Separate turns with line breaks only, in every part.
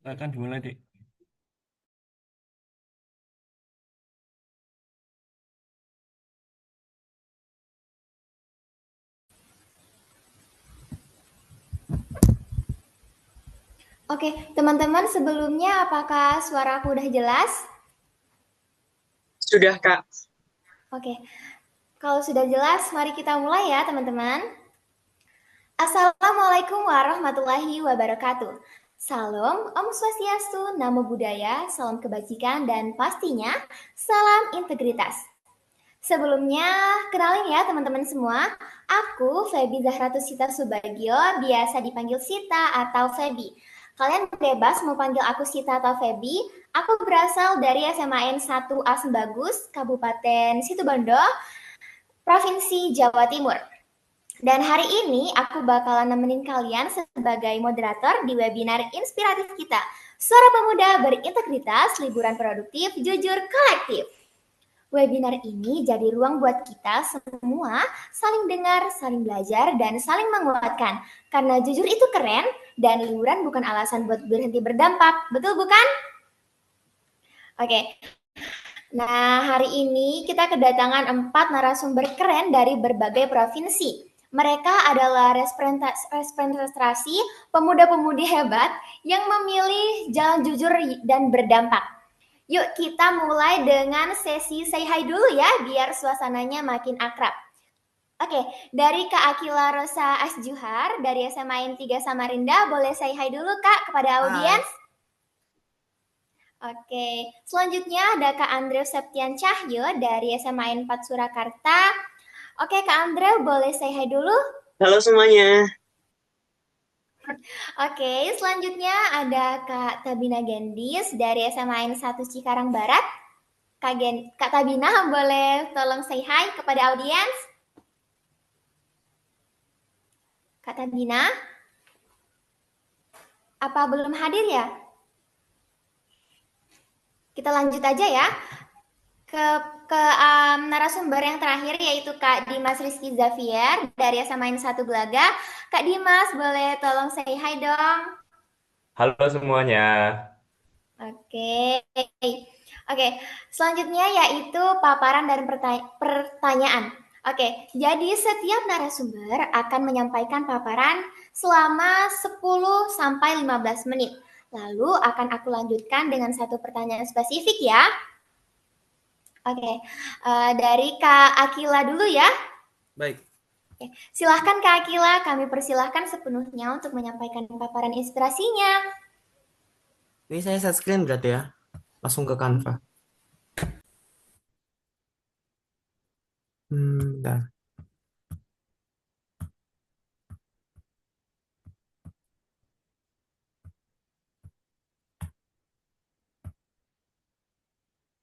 Silakan dimulai, Dik.
Oke, teman-teman sebelumnya apakah suara aku udah jelas?
Sudah, Kak.
Oke, kalau sudah jelas mari kita mulai ya teman-teman. Assalamualaikum warahmatullahi wabarakatuh. Salam Om Swastiastu, Namo Buddhaya, salam kebajikan, dan pastinya salam integritas. Sebelumnya, kenalin ya teman-teman semua, aku Febi Zahratus Sita Subagio, biasa dipanggil Sita atau Febi. Kalian bebas mau panggil aku Sita atau Febi, aku berasal dari SMAN 1A Sembagus, Kabupaten Situbondo, Provinsi Jawa Timur. Dan hari ini aku bakalan nemenin kalian sebagai moderator di webinar inspiratif kita. Suara Pemuda Berintegritas, Liburan Produktif, Jujur Kolektif. Webinar ini jadi ruang buat kita semua saling dengar, saling belajar, dan saling menguatkan. Karena jujur itu keren, dan liburan bukan alasan buat berhenti berdampak. Betul bukan? Oke, nah hari ini kita kedatangan 4 narasumber keren dari berbagai provinsi. Mereka adalah representasi pemuda-pemudi hebat yang memilih jalan jujur dan berdampak. Yuk kita mulai dengan sesi say hi dulu ya, biar suasananya makin akrab. Oke, dari Kak Akila Rosa Asjuhar, dari SMA N 3 Samarinda, boleh say hi dulu Kak kepada
Hai.
audiens. Oke, selanjutnya ada Kak Andre Septian Cahyo dari SMA N 4 Surakarta. Oke Kak Andre, boleh say hi dulu.
Halo semuanya.
Oke, selanjutnya ada Kak Tabina Gendis dari SMA N 1 Cikarang Barat. Kak Tabina, boleh tolong say hi kepada audiens? Kak Tabina, apa belum hadir ya? Kita lanjut aja ya ke narasumber yang terakhir yaitu Kak Dimas Rizky Zavier dari SMA 1 Gelaga. Kak Dimas, boleh tolong say hi dong.
Halo semuanya.
Oke. Oke, selanjutnya yaitu paparan dan pertanyaan. Oke, jadi setiap narasumber akan menyampaikan paparan selama 10 sampai 15 menit. Lalu akan aku lanjutkan dengan satu pertanyaan spesifik ya. Oke, dari Kak Akila dulu ya.
Baik.
Oke, silahkan Kak Akila, kami persilahkan sepenuhnya untuk menyampaikan paparan inspirasinya.
Ini saya set screen berarti ya. Langsung ke Canva. Bentar.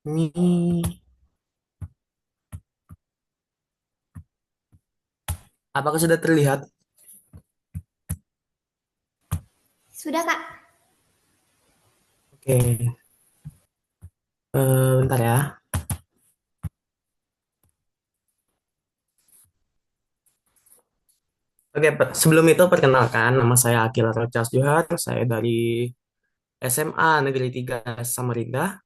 Ini apakah sudah terlihat?
Sudah Kak?
Oke. Bentar ya. Oke, sebelum itu perkenalkan nama saya Akil Rochas Johar. Saya dari SMA Negeri 3 Samarinda.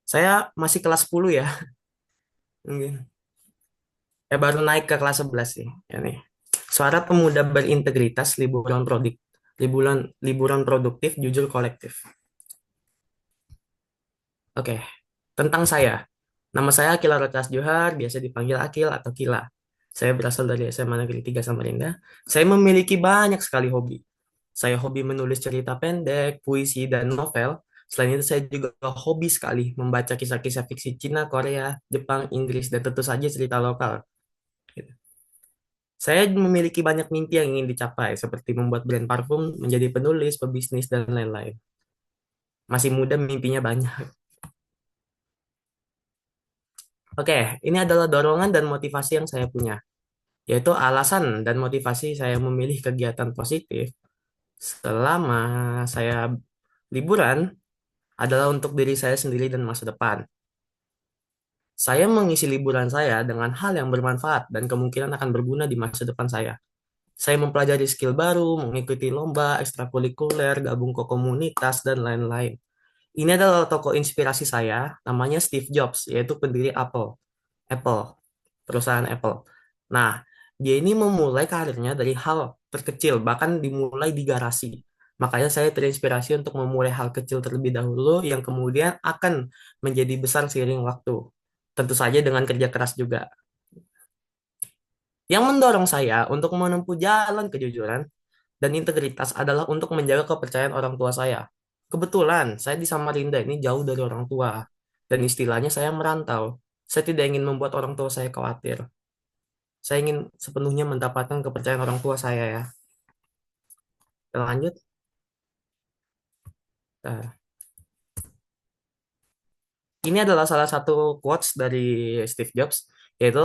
Saya masih kelas 10 ya. Mungkin. Baru naik ke kelas 11 sih. Ya nih. Suara Pemuda Berintegritas, liburan produktif, jujur kolektif. Oke, tentang saya. Nama saya Akil Rotas Johar, biasa dipanggil Akil atau Kila. Saya berasal dari SMA Negeri 3 Samarinda. Saya memiliki banyak sekali hobi. Saya hobi menulis cerita pendek, puisi, dan novel. Selain itu, saya juga hobi sekali membaca kisah-kisah fiksi Cina, Korea, Jepang, Inggris, dan tentu saja cerita lokal. Gitu. Saya memiliki banyak mimpi yang ingin dicapai, seperti membuat brand parfum, menjadi penulis, pebisnis, dan lain-lain. Masih muda, mimpinya banyak. Oke, ini adalah dorongan dan motivasi yang saya punya, yaitu alasan dan motivasi saya memilih kegiatan positif selama saya liburan adalah untuk diri saya sendiri dan masa depan. Saya mengisi liburan saya dengan hal yang bermanfaat dan kemungkinan akan berguna di masa depan saya. Saya mempelajari skill baru, mengikuti lomba, ekstrakurikuler, gabung ke komunitas, dan lain-lain. Ini adalah tokoh inspirasi saya, namanya Steve Jobs, yaitu pendiri Apple. Apple, perusahaan Apple. Nah, dia ini memulai karirnya dari hal terkecil, bahkan dimulai di garasi. Makanya saya terinspirasi untuk memulai hal kecil terlebih dahulu yang kemudian akan menjadi besar seiring waktu. Tentu saja dengan kerja keras juga. Yang mendorong saya untuk menempuh jalan kejujuran dan integritas adalah untuk menjaga kepercayaan orang tua saya. Kebetulan saya di Samarinda ini jauh dari orang tua dan istilahnya saya merantau. Saya tidak ingin membuat orang tua saya khawatir. Saya ingin sepenuhnya mendapatkan kepercayaan orang tua saya ya. Kita lanjut. Nah, ini adalah salah satu quotes dari Steve Jobs, yaitu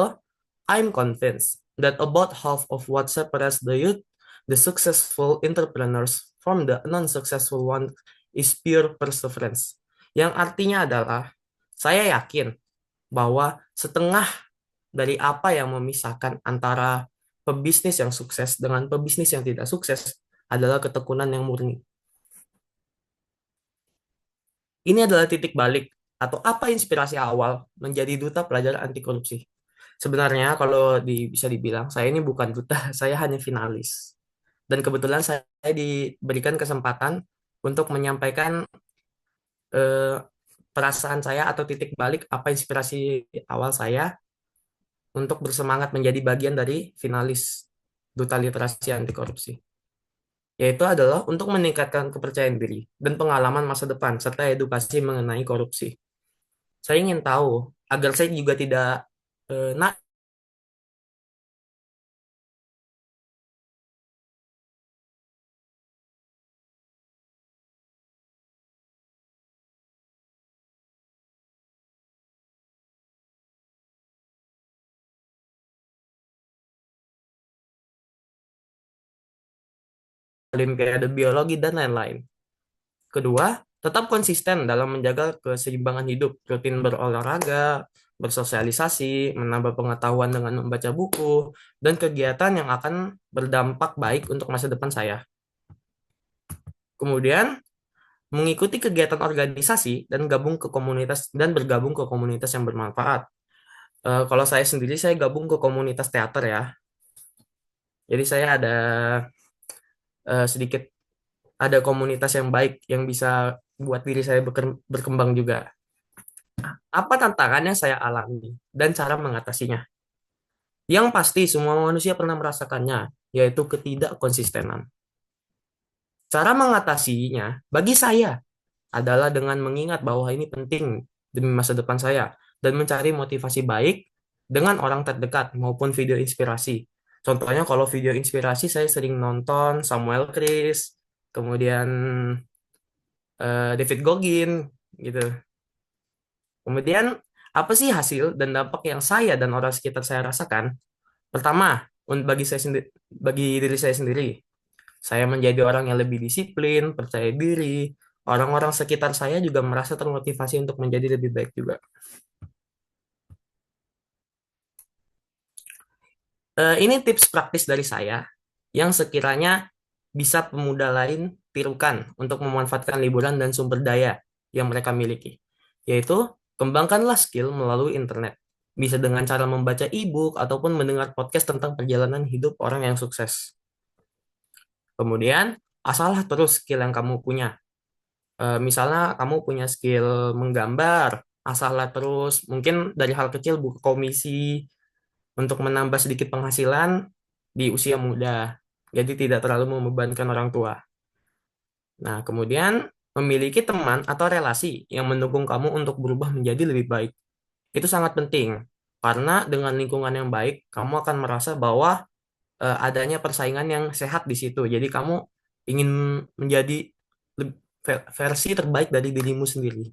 I'm convinced that about half of what separates the youth, the successful entrepreneurs from the non-successful one is pure perseverance. Yang artinya adalah saya yakin bahwa setengah dari apa yang memisahkan antara pebisnis yang sukses dengan pebisnis yang tidak sukses adalah ketekunan yang murni. Ini adalah titik balik atau apa inspirasi awal menjadi duta pelajar anti korupsi. Sebenarnya kalau bisa dibilang saya ini bukan duta, saya hanya finalis. Dan kebetulan saya diberikan kesempatan untuk menyampaikan eh, perasaan saya atau titik balik apa inspirasi awal saya untuk bersemangat menjadi bagian dari finalis duta literasi anti korupsi. Yaitu adalah untuk meningkatkan kepercayaan diri dan pengalaman masa depan serta edukasi mengenai korupsi. Saya ingin tahu agar saya juga tidak naif olimpiade biologi dan lain-lain. Kedua, tetap konsisten dalam menjaga keseimbangan hidup, rutin berolahraga, bersosialisasi, menambah pengetahuan dengan membaca buku, dan kegiatan yang akan berdampak baik untuk masa depan saya. Kemudian, mengikuti kegiatan organisasi dan bergabung ke komunitas yang bermanfaat. Kalau saya sendiri, saya gabung ke komunitas teater ya. Jadi saya sedikit ada komunitas yang baik yang bisa buat diri saya berkembang juga. Apa tantangan yang saya alami dan cara mengatasinya? Yang pasti semua manusia pernah merasakannya, yaitu ketidakkonsistenan. Cara mengatasinya bagi saya adalah dengan mengingat bahwa ini penting demi masa depan saya dan mencari motivasi baik dengan orang terdekat maupun video inspirasi. Contohnya kalau video inspirasi saya sering nonton Samuel Chris, kemudian David Gogin gitu. Kemudian apa sih hasil dan dampak yang saya dan orang sekitar saya rasakan? Pertama, bagi diri saya sendiri, saya menjadi orang yang lebih disiplin, percaya diri. Orang-orang sekitar saya juga merasa termotivasi untuk menjadi lebih baik juga. Ini tips praktis dari saya yang sekiranya bisa pemuda lain tirukan untuk memanfaatkan liburan dan sumber daya yang mereka miliki, yaitu kembangkanlah skill melalui internet. Bisa dengan cara membaca e-book ataupun mendengar podcast tentang perjalanan hidup orang yang sukses. Kemudian, asahlah terus skill yang kamu punya. Misalnya kamu punya skill menggambar, asahlah terus mungkin dari hal kecil buka komisi untuk menambah sedikit penghasilan di usia muda. Jadi tidak terlalu membebankan orang tua. Nah, kemudian memiliki teman atau relasi yang mendukung kamu untuk berubah menjadi lebih baik. Itu sangat penting karena dengan lingkungan yang baik, kamu akan merasa bahwa adanya persaingan yang sehat di situ. Jadi kamu ingin menjadi versi terbaik dari dirimu sendiri.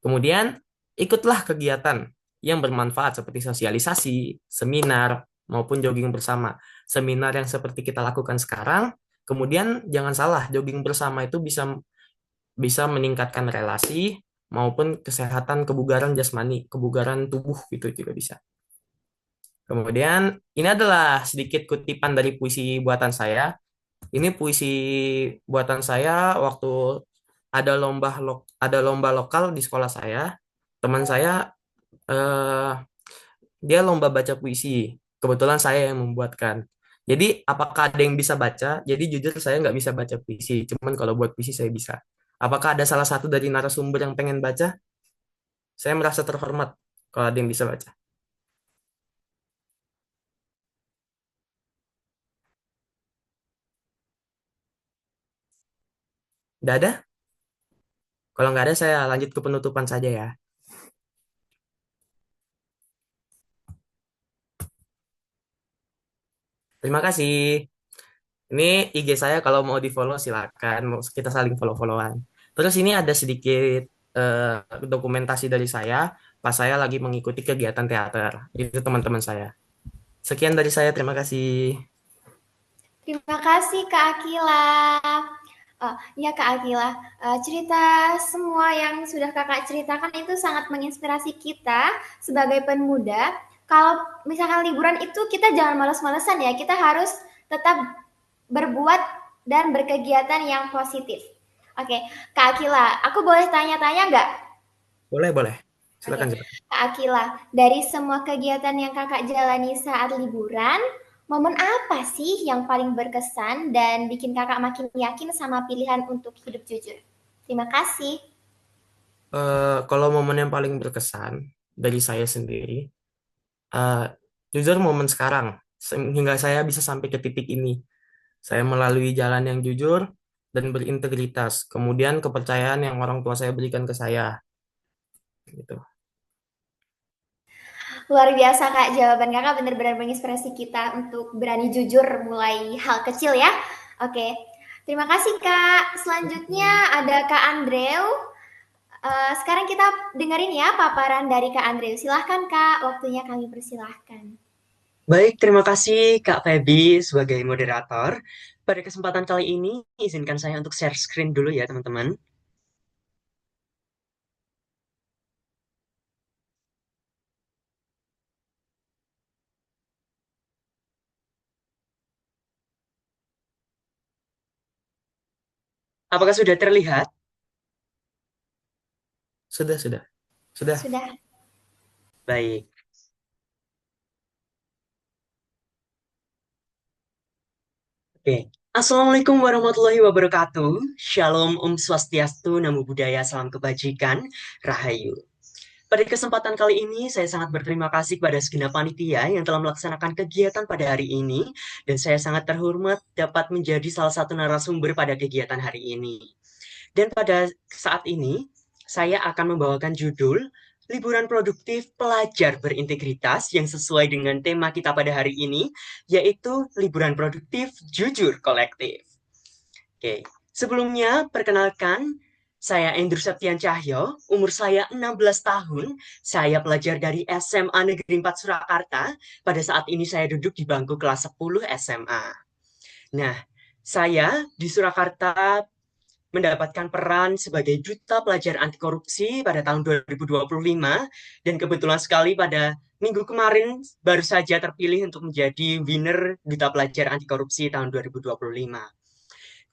Kemudian ikutlah kegiatan yang bermanfaat seperti sosialisasi, seminar, maupun jogging bersama. Seminar yang seperti kita lakukan sekarang, kemudian jangan salah, jogging bersama itu bisa bisa meningkatkan relasi maupun kesehatan kebugaran jasmani, kebugaran tubuh gitu juga bisa. Kemudian ini adalah sedikit kutipan dari puisi buatan saya. Ini puisi buatan saya waktu ada lomba lokal di sekolah saya. Teman saya eh, dia lomba baca puisi. Kebetulan saya yang membuatkan. Jadi apakah ada yang bisa baca? Jadi jujur saya nggak bisa baca puisi. Cuman kalau buat puisi saya bisa. Apakah ada salah satu dari narasumber yang pengen baca? Saya merasa terhormat kalau ada yang bisa baca. Nggak ada? Kalau nggak ada saya lanjut ke penutupan saja ya. Terima kasih. Ini IG saya kalau mau di-follow silakan. Kita saling follow-followan. Terus ini ada sedikit dokumentasi dari saya pas saya lagi mengikuti kegiatan teater. Itu teman-teman saya. Sekian dari saya. Terima kasih.
Terima kasih Kak Akila. Oh, ya Kak Akila, cerita semua yang sudah Kakak ceritakan itu sangat menginspirasi kita sebagai pemuda. Kalau misalkan liburan itu kita jangan males-malesan ya, kita harus tetap berbuat dan berkegiatan yang positif. Oke, Kak Akila, aku boleh tanya-tanya nggak?
Boleh, boleh.
Oke,
Silakan, silakan.
Kak Akila, dari semua kegiatan yang Kakak jalani saat liburan, momen apa sih yang paling berkesan dan bikin Kakak makin yakin sama pilihan untuk hidup jujur? Terima kasih.
Kalau momen yang paling berkesan dari saya sendiri, eh, jujur momen sekarang, hingga saya bisa sampai ke titik ini. Saya melalui jalan yang jujur dan berintegritas. Kemudian kepercayaan yang orang tua saya berikan ke saya. Gitu.
Luar biasa Kak, jawaban Kakak benar-benar menginspirasi kita untuk berani jujur mulai hal kecil ya. Oke, terima kasih Kak. Selanjutnya ada Kak Andreu. Sekarang kita dengerin ya paparan dari Kak Andreu. Silahkan Kak, waktunya kami persilahkan.
Baik, terima kasih Kak Feby sebagai moderator. Pada kesempatan kali ini, izinkan saya untuk share screen dulu ya, teman-teman. Apakah sudah terlihat?
Sudah, sudah. Sudah.
Sudah.
Baik. Oke. Assalamualaikum warahmatullahi wabarakatuh. Shalom, Om Swastiastu, Namo Buddhaya, Salam Kebajikan, Rahayu. Pada kesempatan kali ini, saya sangat berterima kasih kepada segenap panitia yang telah melaksanakan kegiatan pada hari ini, dan saya sangat terhormat dapat menjadi salah satu narasumber pada kegiatan hari ini. Dan pada saat ini, saya akan membawakan judul Liburan Produktif Pelajar Berintegritas yang sesuai dengan tema kita pada hari ini, yaitu Liburan Produktif Jujur Kolektif. Oke, sebelumnya perkenalkan, saya Andrew Septian Cahyo, umur saya 16 tahun, saya pelajar dari SMA Negeri 4 Surakarta, pada saat ini saya duduk di bangku kelas 10 SMA. Nah, saya di Surakarta mendapatkan peran sebagai Duta Pelajar Anti Korupsi pada tahun 2025 dan kebetulan sekali pada minggu kemarin baru saja terpilih untuk menjadi winner Duta Pelajar Anti Korupsi tahun 2025.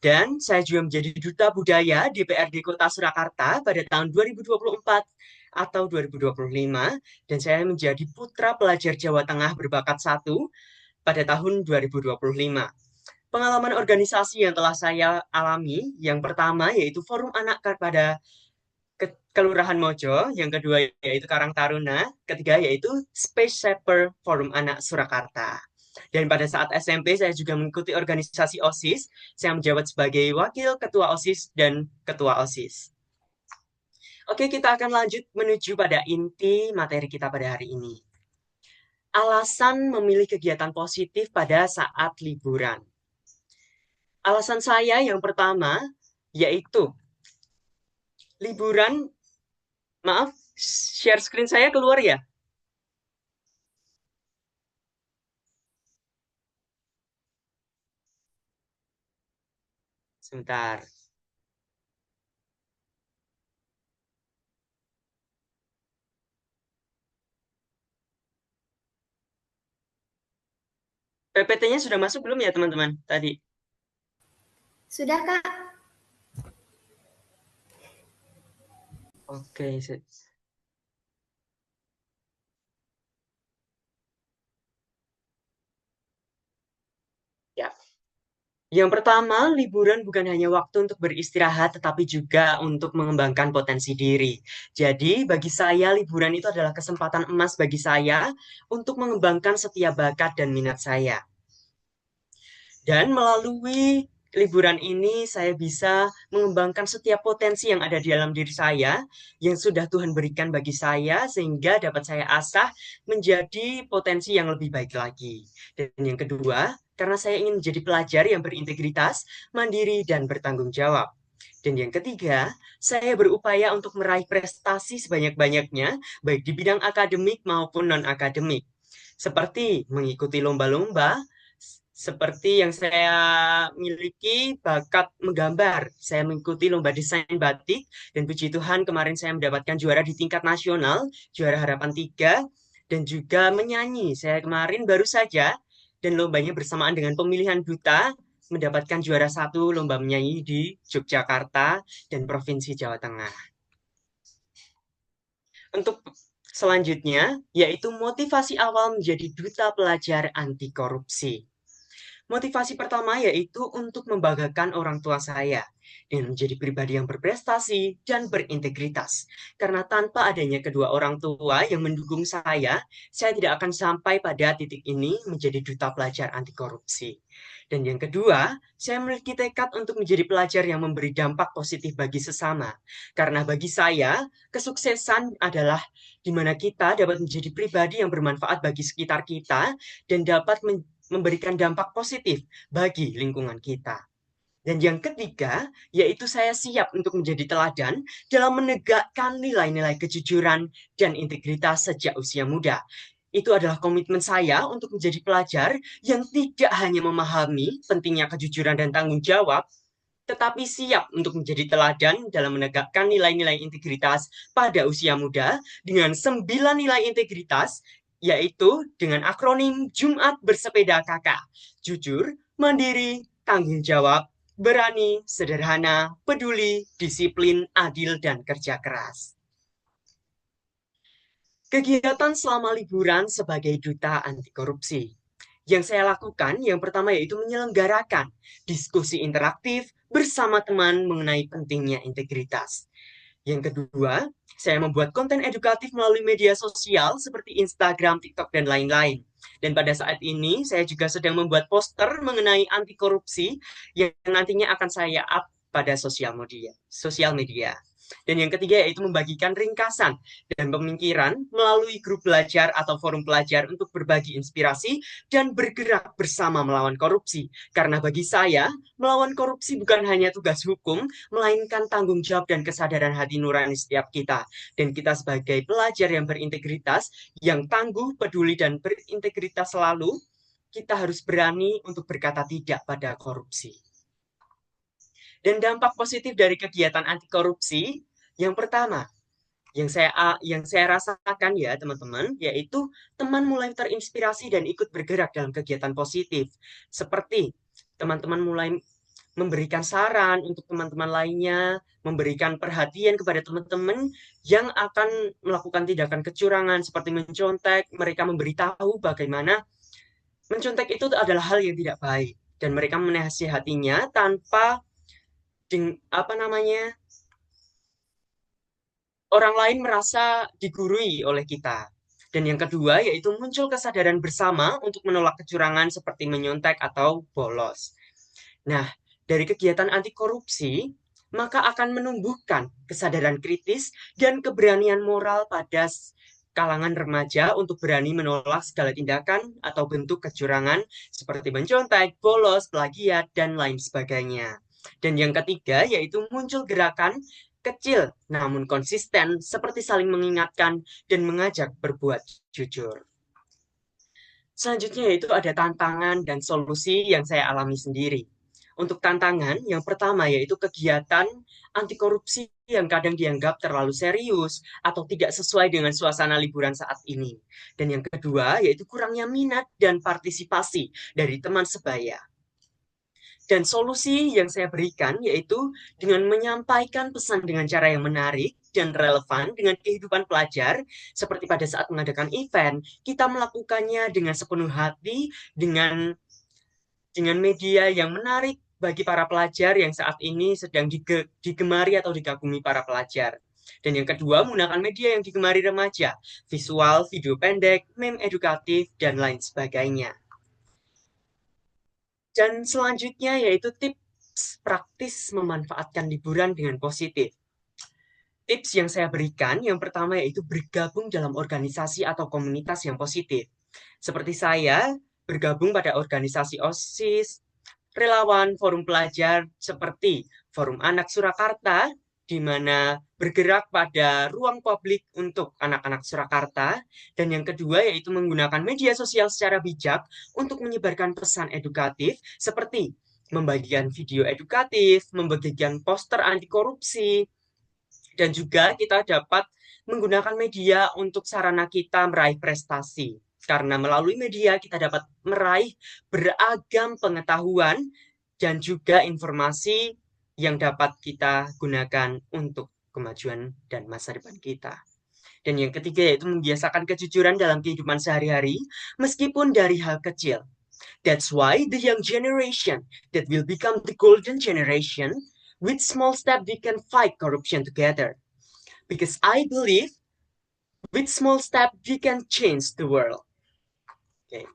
Dan saya juga menjadi Duta Budaya DPRD Kota Surakarta pada tahun 2024 atau 2025 dan saya menjadi Putra Pelajar Jawa Tengah berbakat satu pada tahun 2025. Pengalaman organisasi yang telah saya alami, yang pertama yaitu Forum Anak pada Kelurahan Mojo, yang kedua yaitu Karang Taruna, ketiga yaitu Space Shaper Forum Anak Surakarta. Dan pada saat SMP saya juga mengikuti organisasi OSIS, saya menjabat sebagai Wakil Ketua OSIS dan Ketua OSIS. Oke, kita akan lanjut menuju pada inti materi kita pada hari ini. Alasan memilih kegiatan positif pada saat liburan. Alasan saya yang pertama yaitu liburan, maaf, share screen saya keluar ya? Sebentar. PPT-nya sudah masuk belum ya teman-teman tadi?
Sudah, Kak?
Oke, ya. Yang pertama, liburan bukan hanya waktu untuk beristirahat, tetapi juga untuk mengembangkan potensi diri. Jadi, bagi saya, liburan itu adalah kesempatan emas bagi saya untuk mengembangkan setiap bakat dan minat saya. Dan melalui liburan ini, saya bisa mengembangkan setiap potensi yang ada di dalam diri saya, yang sudah Tuhan berikan bagi saya, sehingga dapat saya asah menjadi potensi yang lebih baik lagi. Dan yang kedua, karena saya ingin menjadi pelajar yang berintegritas, mandiri, dan bertanggung jawab. Dan yang ketiga, saya berupaya untuk meraih prestasi sebanyak-banyaknya, baik di bidang akademik maupun non-akademik. Seperti mengikuti lomba-lomba, seperti yang saya miliki bakat menggambar. Saya mengikuti lomba desain batik, dan puji Tuhan kemarin saya mendapatkan juara di tingkat nasional, juara harapan 3, dan juga menyanyi. Saya kemarin baru saja, dan lombanya bersamaan dengan pemilihan duta, mendapatkan juara 1 lomba menyanyi di Yogyakarta dan Provinsi Jawa Tengah. Untuk selanjutnya, yaitu motivasi awal menjadi duta pelajar anti korupsi. Motivasi pertama yaitu untuk membanggakan orang tua saya dengan menjadi pribadi yang berprestasi dan berintegritas. Karena tanpa adanya kedua orang tua yang mendukung saya tidak akan sampai pada titik ini menjadi duta pelajar anti korupsi. Dan yang kedua, saya memiliki tekad untuk menjadi pelajar yang memberi dampak positif bagi sesama. Karena bagi saya, kesuksesan adalah di mana kita dapat menjadi pribadi yang bermanfaat bagi sekitar kita dan dapat memberikan dampak positif bagi lingkungan kita. Dan yang ketiga, yaitu saya siap untuk menjadi teladan dalam menegakkan nilai-nilai kejujuran dan integritas sejak usia muda. Itu adalah komitmen saya untuk menjadi pelajar yang tidak hanya memahami pentingnya kejujuran dan tanggung jawab, tetapi siap untuk menjadi teladan dalam menegakkan nilai-nilai integritas pada usia muda dengan 9 nilai integritas, yaitu dengan akronim Jumat Bersepeda Kakak. Jujur, mandiri, tanggung jawab, berani, sederhana, peduli, disiplin, adil, dan kerja keras. Kegiatan selama liburan sebagai duta anti korupsi. Yang saya lakukan, yang pertama yaitu menyelenggarakan diskusi interaktif bersama teman mengenai pentingnya integritas. Yang kedua, saya membuat konten edukatif melalui media sosial seperti Instagram, TikTok, dan lain-lain. Dan pada saat ini, saya juga sedang membuat poster mengenai anti korupsi yang nantinya akan saya up pada sosial media. Dan yang ketiga yaitu membagikan ringkasan dan pemikiran melalui grup belajar atau forum pelajar untuk berbagi inspirasi dan bergerak bersama melawan korupsi. Karena bagi saya, melawan korupsi bukan hanya tugas hukum, melainkan tanggung jawab dan kesadaran hati nurani setiap kita. Dan kita sebagai pelajar yang berintegritas, yang tangguh, peduli, dan berintegritas selalu, kita harus berani untuk berkata tidak pada korupsi. Dan dampak positif dari kegiatan anti korupsi, yang pertama, yang saya rasakan ya teman-teman, yaitu teman mulai terinspirasi dan ikut bergerak dalam kegiatan positif. Seperti teman-teman mulai memberikan saran untuk teman-teman lainnya, memberikan perhatian kepada teman-teman yang akan melakukan tindakan kecurangan seperti mencontek, mereka memberitahu bagaimana mencontek itu adalah hal yang tidak baik dan mereka menasihatinya tanpa apa namanya orang lain merasa digurui oleh kita. Dan yang kedua yaitu muncul kesadaran bersama untuk menolak kecurangan seperti menyontek atau bolos. Nah, dari kegiatan anti korupsi, maka akan menumbuhkan kesadaran kritis dan keberanian moral pada kalangan remaja untuk berani menolak segala tindakan atau bentuk kecurangan seperti mencontek, bolos, plagiat, dan lain sebagainya. Dan yang ketiga yaitu muncul gerakan kecil namun konsisten seperti saling mengingatkan dan mengajak berbuat jujur. Selanjutnya yaitu ada tantangan dan solusi yang saya alami sendiri. Untuk tantangan, yang pertama yaitu kegiatan anti korupsi yang kadang dianggap terlalu serius atau tidak sesuai dengan suasana liburan saat ini. Dan yang kedua yaitu kurangnya minat dan partisipasi dari teman sebaya. Dan solusi yang saya berikan yaitu dengan menyampaikan pesan dengan cara yang menarik dan relevan dengan kehidupan pelajar, seperti pada saat mengadakan event, kita melakukannya dengan sepenuh hati, dengan media yang menarik bagi para pelajar yang saat ini sedang digemari atau dikagumi para pelajar. Dan yang kedua, menggunakan media yang digemari remaja, visual, video pendek, meme edukatif, dan lain sebagainya. Dan selanjutnya yaitu tips praktis memanfaatkan liburan dengan positif. Tips yang saya berikan, yang pertama yaitu bergabung dalam organisasi atau komunitas yang positif. Seperti saya, bergabung pada organisasi OSIS, relawan forum pelajar seperti Forum Anak Surakarta, di mana bergerak pada ruang publik untuk anak-anak Surakarta. Dan yang kedua yaitu menggunakan media sosial secara bijak untuk menyebarkan pesan edukatif seperti membagikan video edukatif, membagikan poster anti korupsi, dan juga kita dapat menggunakan media untuk sarana kita meraih prestasi. Karena melalui media kita dapat meraih beragam pengetahuan dan juga informasi yang dapat kita gunakan untuk kemajuan dan masa depan kita. Dan yang ketiga yaitu membiasakan kejujuran dalam kehidupan sehari-hari meskipun dari hal kecil. That's why the young generation that will become the golden generation, with small steps we can fight corruption together. Because I believe with small steps we can change the world. Okay.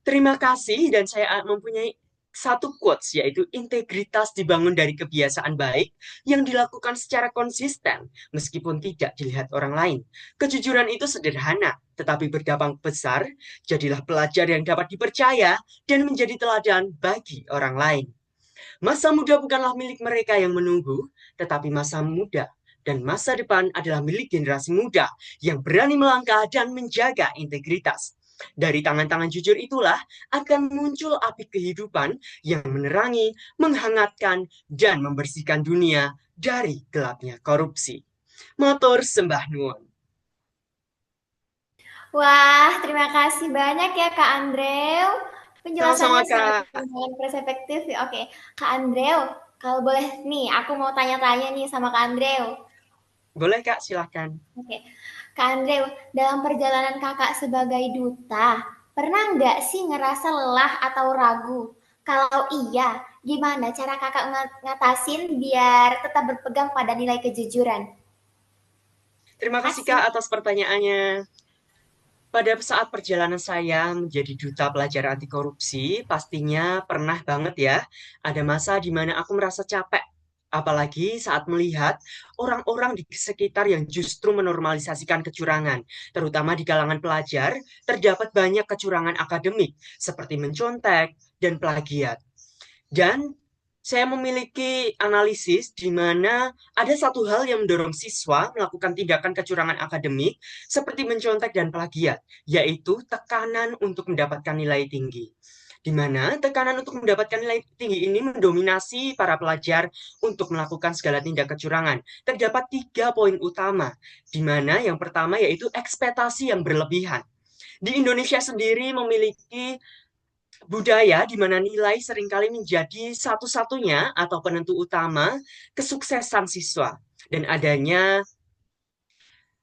Terima kasih, dan saya mempunyai satu quotes, yaitu integritas dibangun dari kebiasaan baik yang dilakukan secara konsisten meskipun tidak dilihat orang lain. Kejujuran itu sederhana, tetapi berdampak besar. Jadilah pelajar yang dapat dipercaya dan menjadi teladan bagi orang lain. Masa muda bukanlah milik mereka yang menunggu, tetapi masa muda dan masa depan adalah milik generasi muda yang berani melangkah dan menjaga integritas. Dari tangan-tangan jujur itulah akan muncul api kehidupan yang menerangi, menghangatkan, dan membersihkan dunia dari gelapnya korupsi. Matur sembah nuwun.
Wah, terima kasih banyak ya Kak Andrew.
Sama-sama,
Penjelasannya sangat
Kak.
perspektif. Oke, Kak Andrew, kalau boleh nih, aku mau tanya-tanya nih sama Kak Andrew.
Boleh, Kak, silakan.
Oke, Kak Andrew, dalam perjalanan kakak sebagai duta, pernah nggak sih ngerasa lelah atau ragu? Kalau iya, gimana cara kakak ngatasin biar tetap berpegang pada nilai kejujuran?
Terima kasih, Kak, atas pertanyaannya. Pada saat perjalanan saya menjadi duta pelajar anti korupsi, pastinya pernah banget ya, ada masa di mana aku merasa capek. Apalagi saat melihat orang-orang di sekitar yang justru menormalisasikan kecurangan, terutama di kalangan pelajar, terdapat banyak kecurangan akademik, seperti mencontek dan plagiat. Dan saya memiliki analisis di mana ada satu hal yang mendorong siswa melakukan tindakan kecurangan akademik seperti mencontek dan plagiat, yaitu tekanan untuk mendapatkan nilai tinggi. Di mana tekanan untuk mendapatkan nilai tinggi ini mendominasi para pelajar untuk melakukan segala tindak kecurangan. Terdapat 3 poin utama, di mana yang pertama yaitu ekspektasi yang berlebihan. Di Indonesia sendiri memiliki budaya di mana nilai seringkali menjadi satu-satunya atau penentu utama kesuksesan siswa, dan adanya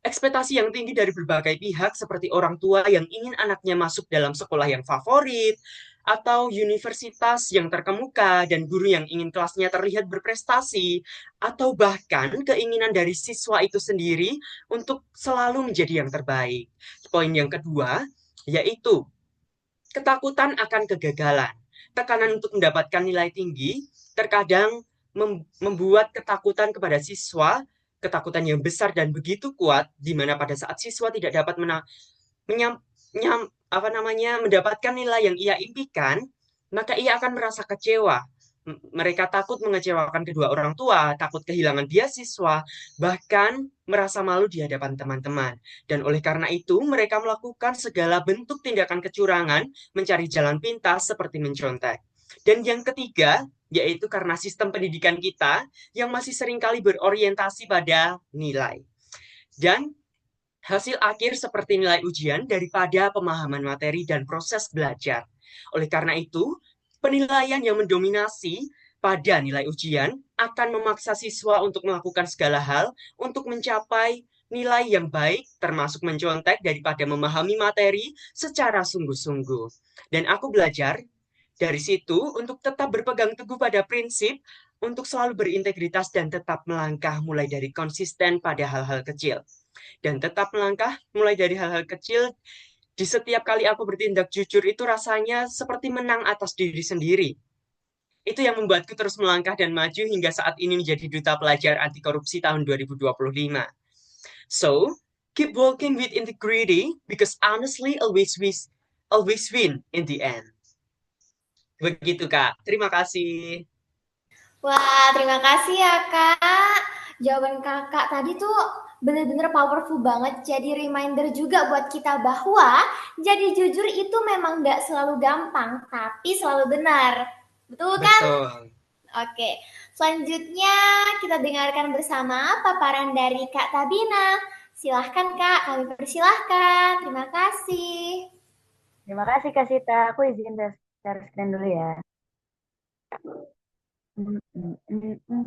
ekspektasi yang tinggi dari berbagai pihak seperti orang tua yang ingin anaknya masuk dalam sekolah yang favorit atau universitas yang terkemuka dan guru yang ingin kelasnya terlihat berprestasi, atau bahkan keinginan dari siswa itu sendiri untuk selalu menjadi yang terbaik. Poin yang kedua yaitu ketakutan akan kegagalan. Tekanan untuk mendapatkan nilai tinggi terkadang membuat ketakutan kepada siswa, ketakutan yang besar dan begitu kuat, di mana pada saat siswa tidak dapat mendapatkan nilai yang ia impikan, maka ia akan merasa kecewa. Mereka takut mengecewakan kedua orang tua, takut kehilangan beasiswa, bahkan merasa malu di hadapan teman-teman. Dan oleh karena itu, mereka melakukan segala bentuk tindakan kecurangan, mencari jalan pintas seperti mencontek. Dan yang ketiga, yaitu karena sistem pendidikan kita yang masih seringkali berorientasi pada nilai. Dan hasil akhir seperti nilai ujian daripada pemahaman materi dan proses belajar. Oleh karena itu, penilaian yang mendominasi pada nilai ujian akan memaksa siswa untuk melakukan segala hal untuk mencapai nilai yang baik, termasuk mencontek daripada memahami materi secara sungguh-sungguh. Dan aku belajar dari situ untuk tetap berpegang teguh pada prinsip untuk selalu berintegritas dan tetap melangkah mulai dari konsisten pada hal-hal kecil. Dan tetap melangkah mulai dari hal-hal kecil di setiap kali aku bertindak jujur itu rasanya seperti menang atas diri sendiri. Itu yang membuatku terus melangkah dan maju hingga saat ini menjadi duta pelajar anti korupsi tahun 2025. So, keep working with integrity because honestly always win in the end. Begitu Kak. Terima kasih.
Wah, terima kasih ya Kak. Jawaban Kakak tadi tuh bener-bener powerful banget. Jadi reminder juga buat kita bahwa jadi jujur itu memang nggak selalu gampang, tapi selalu benar. Betul kan?
Betul.
Oke, selanjutnya kita dengarkan bersama paparan dari Kak Tabina. Silahkan Kak, kami persilahkan. Terima kasih.
Terima kasih Kak Sita. Aku izin share screen dulu ya. Hmm, hmm, hmm, hmm.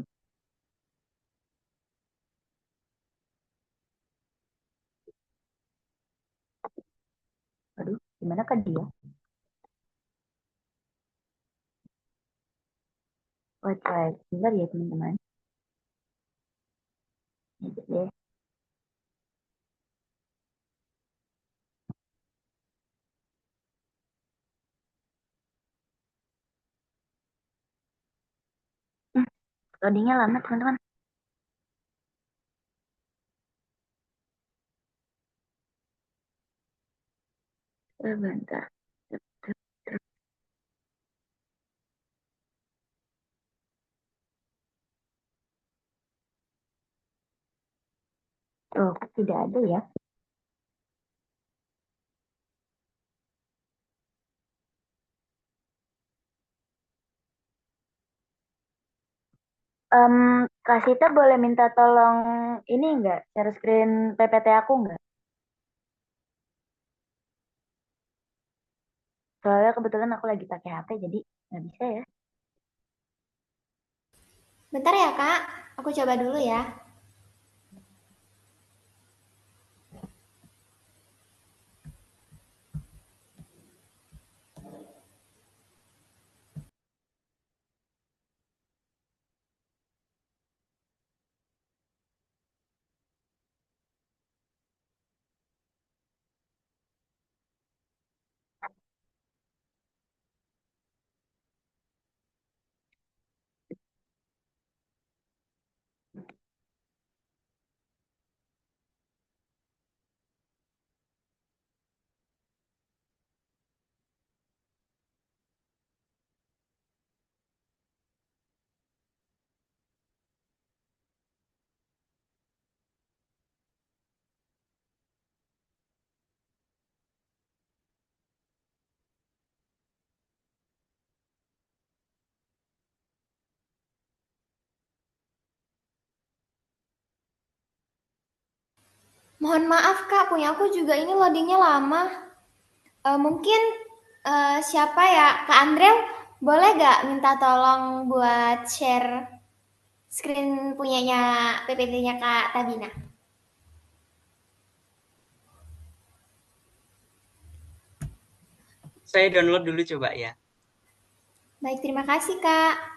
Aduh, gimana Kak dia? Wait, wait. Bentar ya teman-teman. Ini deh. Hmm, loadingnya lama teman-teman. Bentar. Tep, tep, tep. Oh, kok tidak ada ya? Em, Kak Sita boleh minta tolong ini enggak? Share screen PPT aku enggak? Soalnya kebetulan aku lagi pakai HP jadi nggak bisa ya.
Bentar ya Kak, aku coba dulu ya. Mohon maaf Kak, punya aku juga ini loadingnya lama. Mungkin siapa ya, Kak Andre, boleh gak minta tolong buat share screen punyanya PPT-nya Kak Tabina?
Saya download dulu coba ya.
Baik, terima kasih Kak.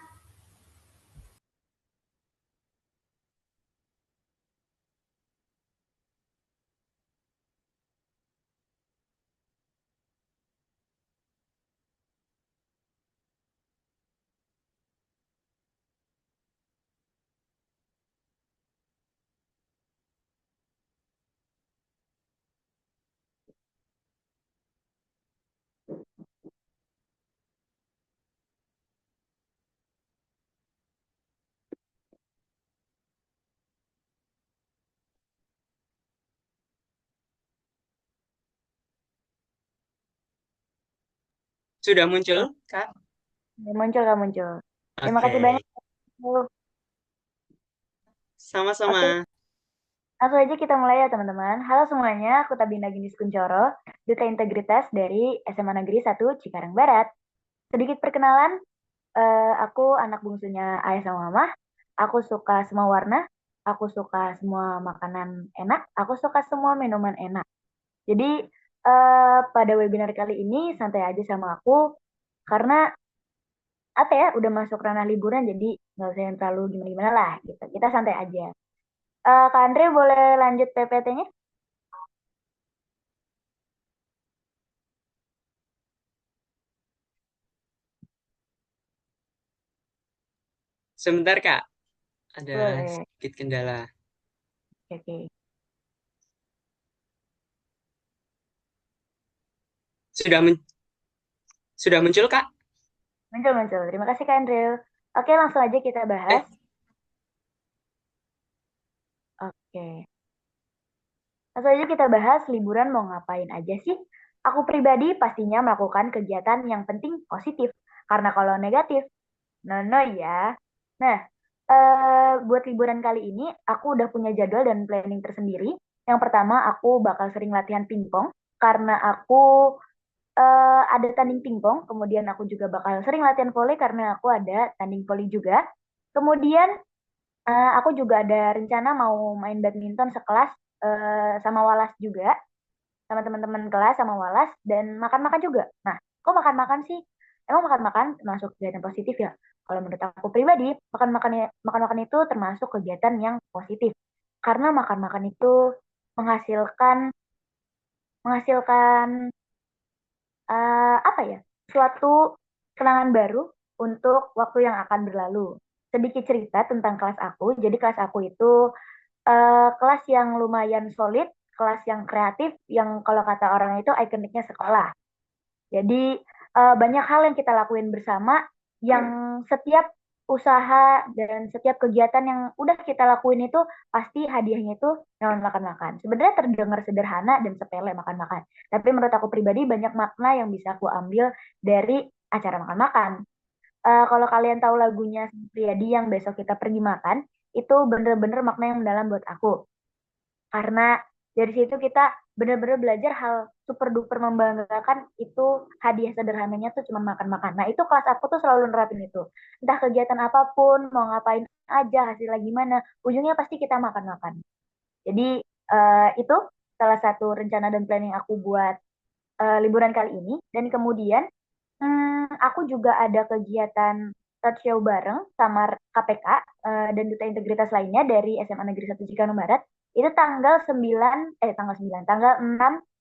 Sudah muncul, Kak?
Muncul gak muncul. Terima kasih
Oke,
banyak. Bu. Oke,
sama-sama.
langsung aja kita mulai ya teman-teman. Halo semuanya, aku Tabina Ginis Kuncoro, Duta Integritas dari SMA Negeri 1 Cikarang Barat. Sedikit perkenalan, aku anak bungsunya ayah sama mama. Aku suka semua warna, aku suka semua makanan enak, aku suka semua minuman enak. Jadi pada webinar kali ini santai aja sama aku, karena apa ya, udah masuk ranah liburan, jadi nggak usah yang terlalu gimana-gimana lah gitu. Kita santai aja. Kak Andre boleh lanjut PPT-nya?
Sebentar, Kak. Ada
Boleh.
sedikit kendala.
Oke.
Sudah sudah muncul, Kak?
Muncul-muncul. Terima kasih Kak Andre. Oke, langsung aja kita bahas.
Eh,
Oke. Langsung aja kita bahas liburan mau ngapain aja sih? Aku pribadi pastinya melakukan kegiatan yang penting positif. Karena kalau negatif, no ya. Nah, buat liburan kali ini, aku udah punya jadwal dan planning tersendiri. Yang pertama, aku bakal sering latihan pingpong. Karena aku ada tanding pingpong. Kemudian aku juga bakal sering latihan volley karena aku ada tanding volley juga. Kemudian aku juga ada rencana mau main badminton sekelas sama Walas juga, sama teman-teman kelas sama Walas, dan makan-makan juga. Nah, kok makan-makan sih? Emang makan-makan termasuk kegiatan positif ya? Kalau menurut aku pribadi, makan-makan itu termasuk kegiatan yang positif. Karena makan-makan itu menghasilkan menghasilkan apa ya? Suatu kenangan baru untuk waktu yang akan berlalu. Sedikit cerita tentang kelas aku. Jadi kelas aku itu kelas yang lumayan solid, kelas yang kreatif, yang kalau kata orang itu ikoniknya sekolah. Jadi banyak hal yang kita lakuin bersama, yang setiap usaha dan setiap kegiatan yang udah kita lakuin itu pasti hadiahnya itu yang makan-makan. Sebenarnya terdengar sederhana dan sepele makan-makan, tapi menurut aku pribadi banyak makna yang bisa aku ambil dari acara makan-makan. Kalau kalian tahu lagunya Priyadi yang besok kita pergi makan, itu bener-bener makna yang mendalam buat aku. Karena dari situ kita benar-benar belajar hal super duper membanggakan, itu hadiah sederhananya tuh cuma makan-makan. Nah itu kelas aku tuh selalu nerapin itu. Entah kegiatan apapun, mau ngapain aja, hasilnya gimana, ujungnya pasti kita makan-makan. Jadi itu salah satu rencana dan planning aku buat liburan kali ini. Dan kemudian aku juga ada kegiatan roadshow bareng sama KPK dan Duta Integritas lainnya dari SMA Negeri 1 Cikarang Barat. Itu tanggal 6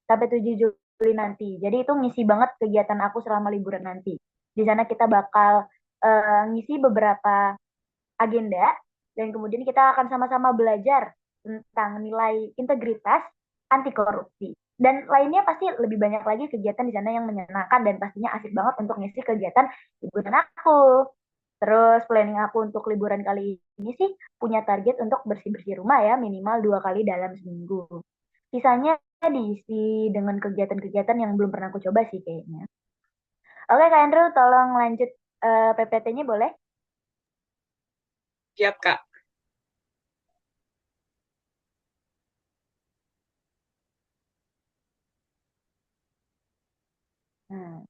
sampai 7 Juli nanti. Jadi itu ngisi banget kegiatan aku selama liburan nanti. Di sana kita bakal ngisi beberapa agenda, dan kemudian kita akan sama-sama belajar tentang nilai integritas, anti korupsi, dan lainnya. Pasti lebih banyak lagi kegiatan di sana yang menyenangkan dan pastinya asik banget untuk ngisi kegiatan liburan aku. Terus planning aku untuk liburan kali ini sih punya target untuk bersih-bersih rumah ya, minimal 2 kali dalam seminggu. Sisanya diisi dengan kegiatan-kegiatan yang belum pernah aku coba sih kayaknya. Oke Kak Andrew, tolong lanjut PPT-nya boleh?
siap, Kak.
Hmm.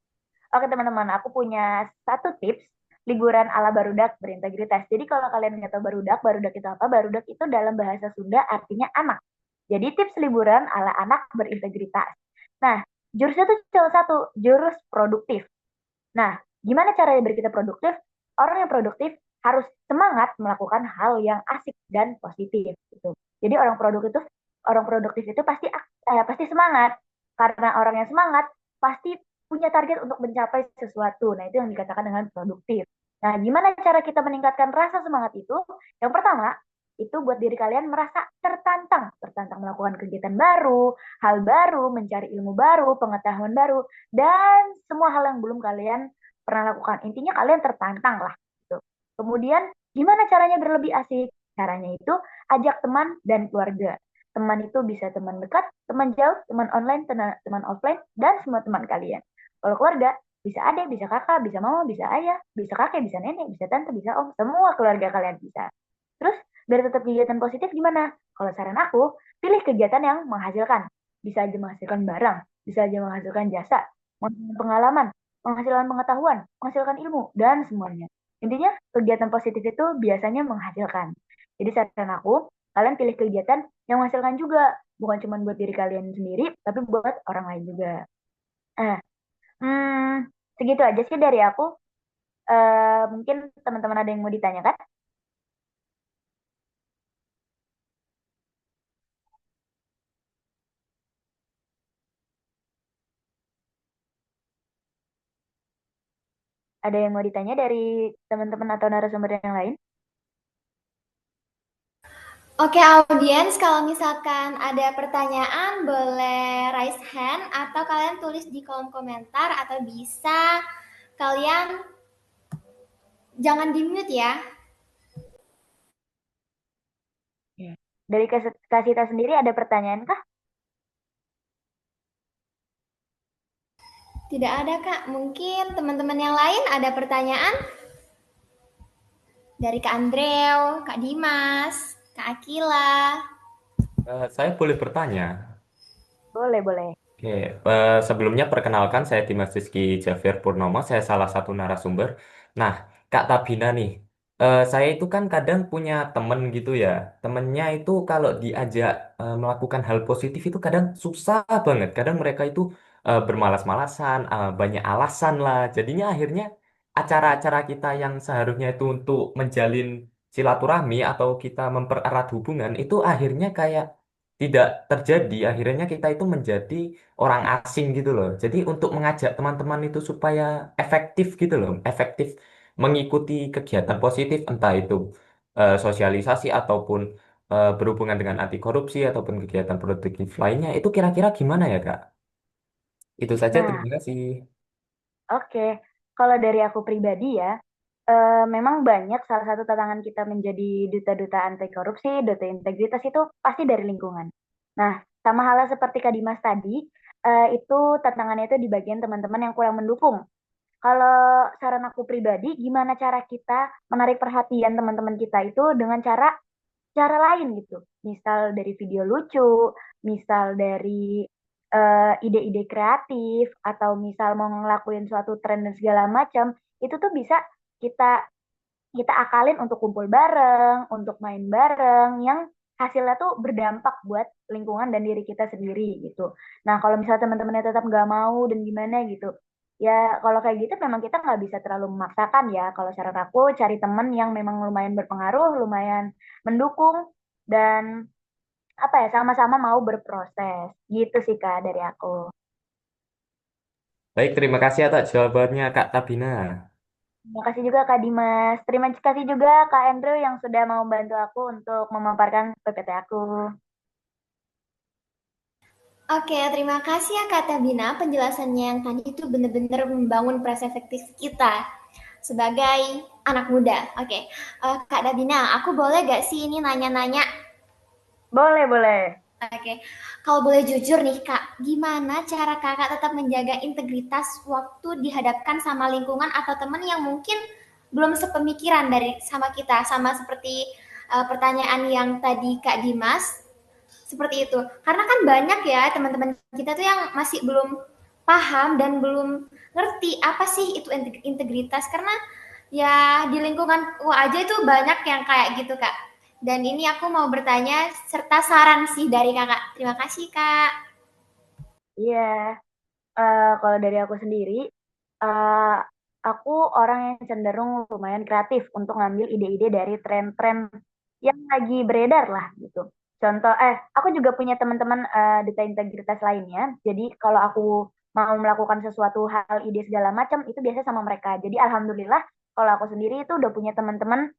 Oke teman-teman, aku punya satu tips liburan ala barudak berintegritas. Jadi kalau kalian nggak tahu barudak, barudak itu apa? Barudak itu dalam bahasa Sunda artinya anak. Jadi tips liburan ala anak berintegritas. Nah, jurusnya tuh cuma satu, jurus produktif. Nah, gimana caranya biar kita produktif? Orang yang produktif harus semangat melakukan hal yang asik dan positif. Gitu. Jadi orang produktif itu pasti semangat. Karena orang yang semangat pasti punya target untuk mencapai sesuatu. Nah, itu yang dikatakan dengan produktif. Nah, gimana cara kita meningkatkan rasa semangat itu? Yang pertama, itu buat diri kalian merasa tertantang, tertantang melakukan kegiatan baru, hal baru, mencari ilmu baru, pengetahuan baru, dan semua hal yang belum kalian pernah lakukan. Intinya kalian tertantang lah. Gitu. Kemudian, gimana caranya biar lebih asik? Caranya itu ajak teman dan keluarga. Teman itu bisa teman dekat, teman jauh, teman online, teman offline, dan semua teman kalian. Kalau keluarga, Bisa adik, bisa kakak, bisa mama, bisa ayah, bisa kakek, bisa nenek, bisa tante, bisa om, semua keluarga kalian bisa. Terus biar tetap kegiatan positif gimana? Kalau saran aku, pilih kegiatan yang menghasilkan. Bisa aja menghasilkan barang, bisa aja menghasilkan jasa, menghasilkan pengalaman, menghasilkan pengetahuan, menghasilkan ilmu, dan semuanya. Intinya, kegiatan positif itu biasanya menghasilkan. Jadi saran aku, kalian pilih kegiatan yang menghasilkan juga. Bukan cuma buat diri kalian sendiri, tapi buat orang lain juga. Eh, segitu aja sih dari aku. Mungkin teman-teman ada yang mau ditanyakan? Ada yang mau ditanya dari teman-teman atau narasumber yang lain?
Oke, audiens, kalau misalkan ada pertanyaan, boleh raise hand atau kalian tulis di kolom komentar atau bisa kalian jangan di-mute ya.
Ya. Dari Kasita sendiri ada pertanyaan kah?
Tidak ada, Kak. Mungkin teman-teman yang lain ada pertanyaan? Dari Kak Andreu, Kak Dimas, Kak Akila.
Saya boleh bertanya?
Boleh, boleh.
Oke, sebelumnya perkenalkan saya Dimas Rizky Javier Purnomo, saya salah satu narasumber. Nah, Kak Tabina nih, saya itu kan kadang punya temen gitu ya. Temennya itu kalau diajak melakukan hal positif itu kadang susah banget. Kadang mereka itu bermalas-malasan, banyak alasan lah. Jadinya akhirnya acara-acara kita yang seharusnya itu untuk menjalin silaturahmi atau kita mempererat hubungan itu akhirnya kayak tidak terjadi. Akhirnya kita itu menjadi orang asing gitu loh. Jadi untuk mengajak teman-teman itu supaya efektif gitu loh, efektif mengikuti kegiatan positif, entah itu sosialisasi ataupun berhubungan dengan anti korupsi ataupun kegiatan produktif lainnya, itu kira-kira gimana ya, Kak? Itu saja,
Nah,
terima kasih.
oke. Kalau dari aku pribadi ya, memang banyak salah satu tantangan kita menjadi duta-duta anti korupsi, duta integritas itu pasti dari lingkungan. Nah, sama halnya seperti Kak Dimas tadi, itu tantangannya itu di bagian teman-teman yang kurang mendukung. Kalau saran aku pribadi, gimana cara kita menarik perhatian teman-teman kita itu dengan cara lain gitu. Misal dari video lucu, misal dari ide-ide kreatif, atau misal mau ngelakuin suatu tren dan segala macam, itu tuh bisa kita kita akalin untuk kumpul bareng, untuk main bareng, yang hasilnya tuh berdampak buat lingkungan dan diri kita sendiri gitu. Nah, kalau misalnya teman-temannya tetap nggak mau dan gimana gitu, ya kalau kayak gitu memang kita nggak bisa terlalu memaksakan ya. Kalau saran aku cari teman yang memang lumayan berpengaruh, lumayan mendukung, dan apa ya sama-sama mau berproses. Gitu sih Kak dari aku.
Baik, terima kasih atas jawabannya, Kak Tabina.
Terima kasih juga Kak Dimas. Terima kasih juga Kak Andrew yang sudah mau membantu aku untuk memaparkan PPT aku.
Oke, terima kasih ya Kak Tabina. Penjelasannya yang tadi itu benar-benar membangun perspektif kita sebagai anak muda. Oke, Kak Tabina, aku boleh gak sih ini nanya-nanya?
Boleh, boleh.
Oke, kalau boleh jujur nih Kak, gimana cara Kakak tetap menjaga integritas waktu dihadapkan sama lingkungan atau teman yang mungkin belum sepemikiran dari sama kita, sama seperti pertanyaan yang tadi Kak Dimas, seperti itu. Karena kan banyak ya teman-teman kita tuh yang masih belum paham dan belum ngerti apa sih itu integritas, karena ya di lingkungan aja itu banyak yang kayak gitu Kak. Dan ini aku mau bertanya serta saran sih dari Kakak. Terima kasih Kak.
Iya, kalau dari aku sendiri, eh, aku orang yang cenderung lumayan kreatif untuk ngambil ide-ide dari tren-tren yang lagi beredar lah gitu. Contoh, aku juga punya teman-teman duta integritas lainnya. Jadi kalau aku mau melakukan sesuatu hal, ide segala macam, itu biasa sama mereka. Jadi alhamdulillah, kalau aku sendiri itu udah punya teman-teman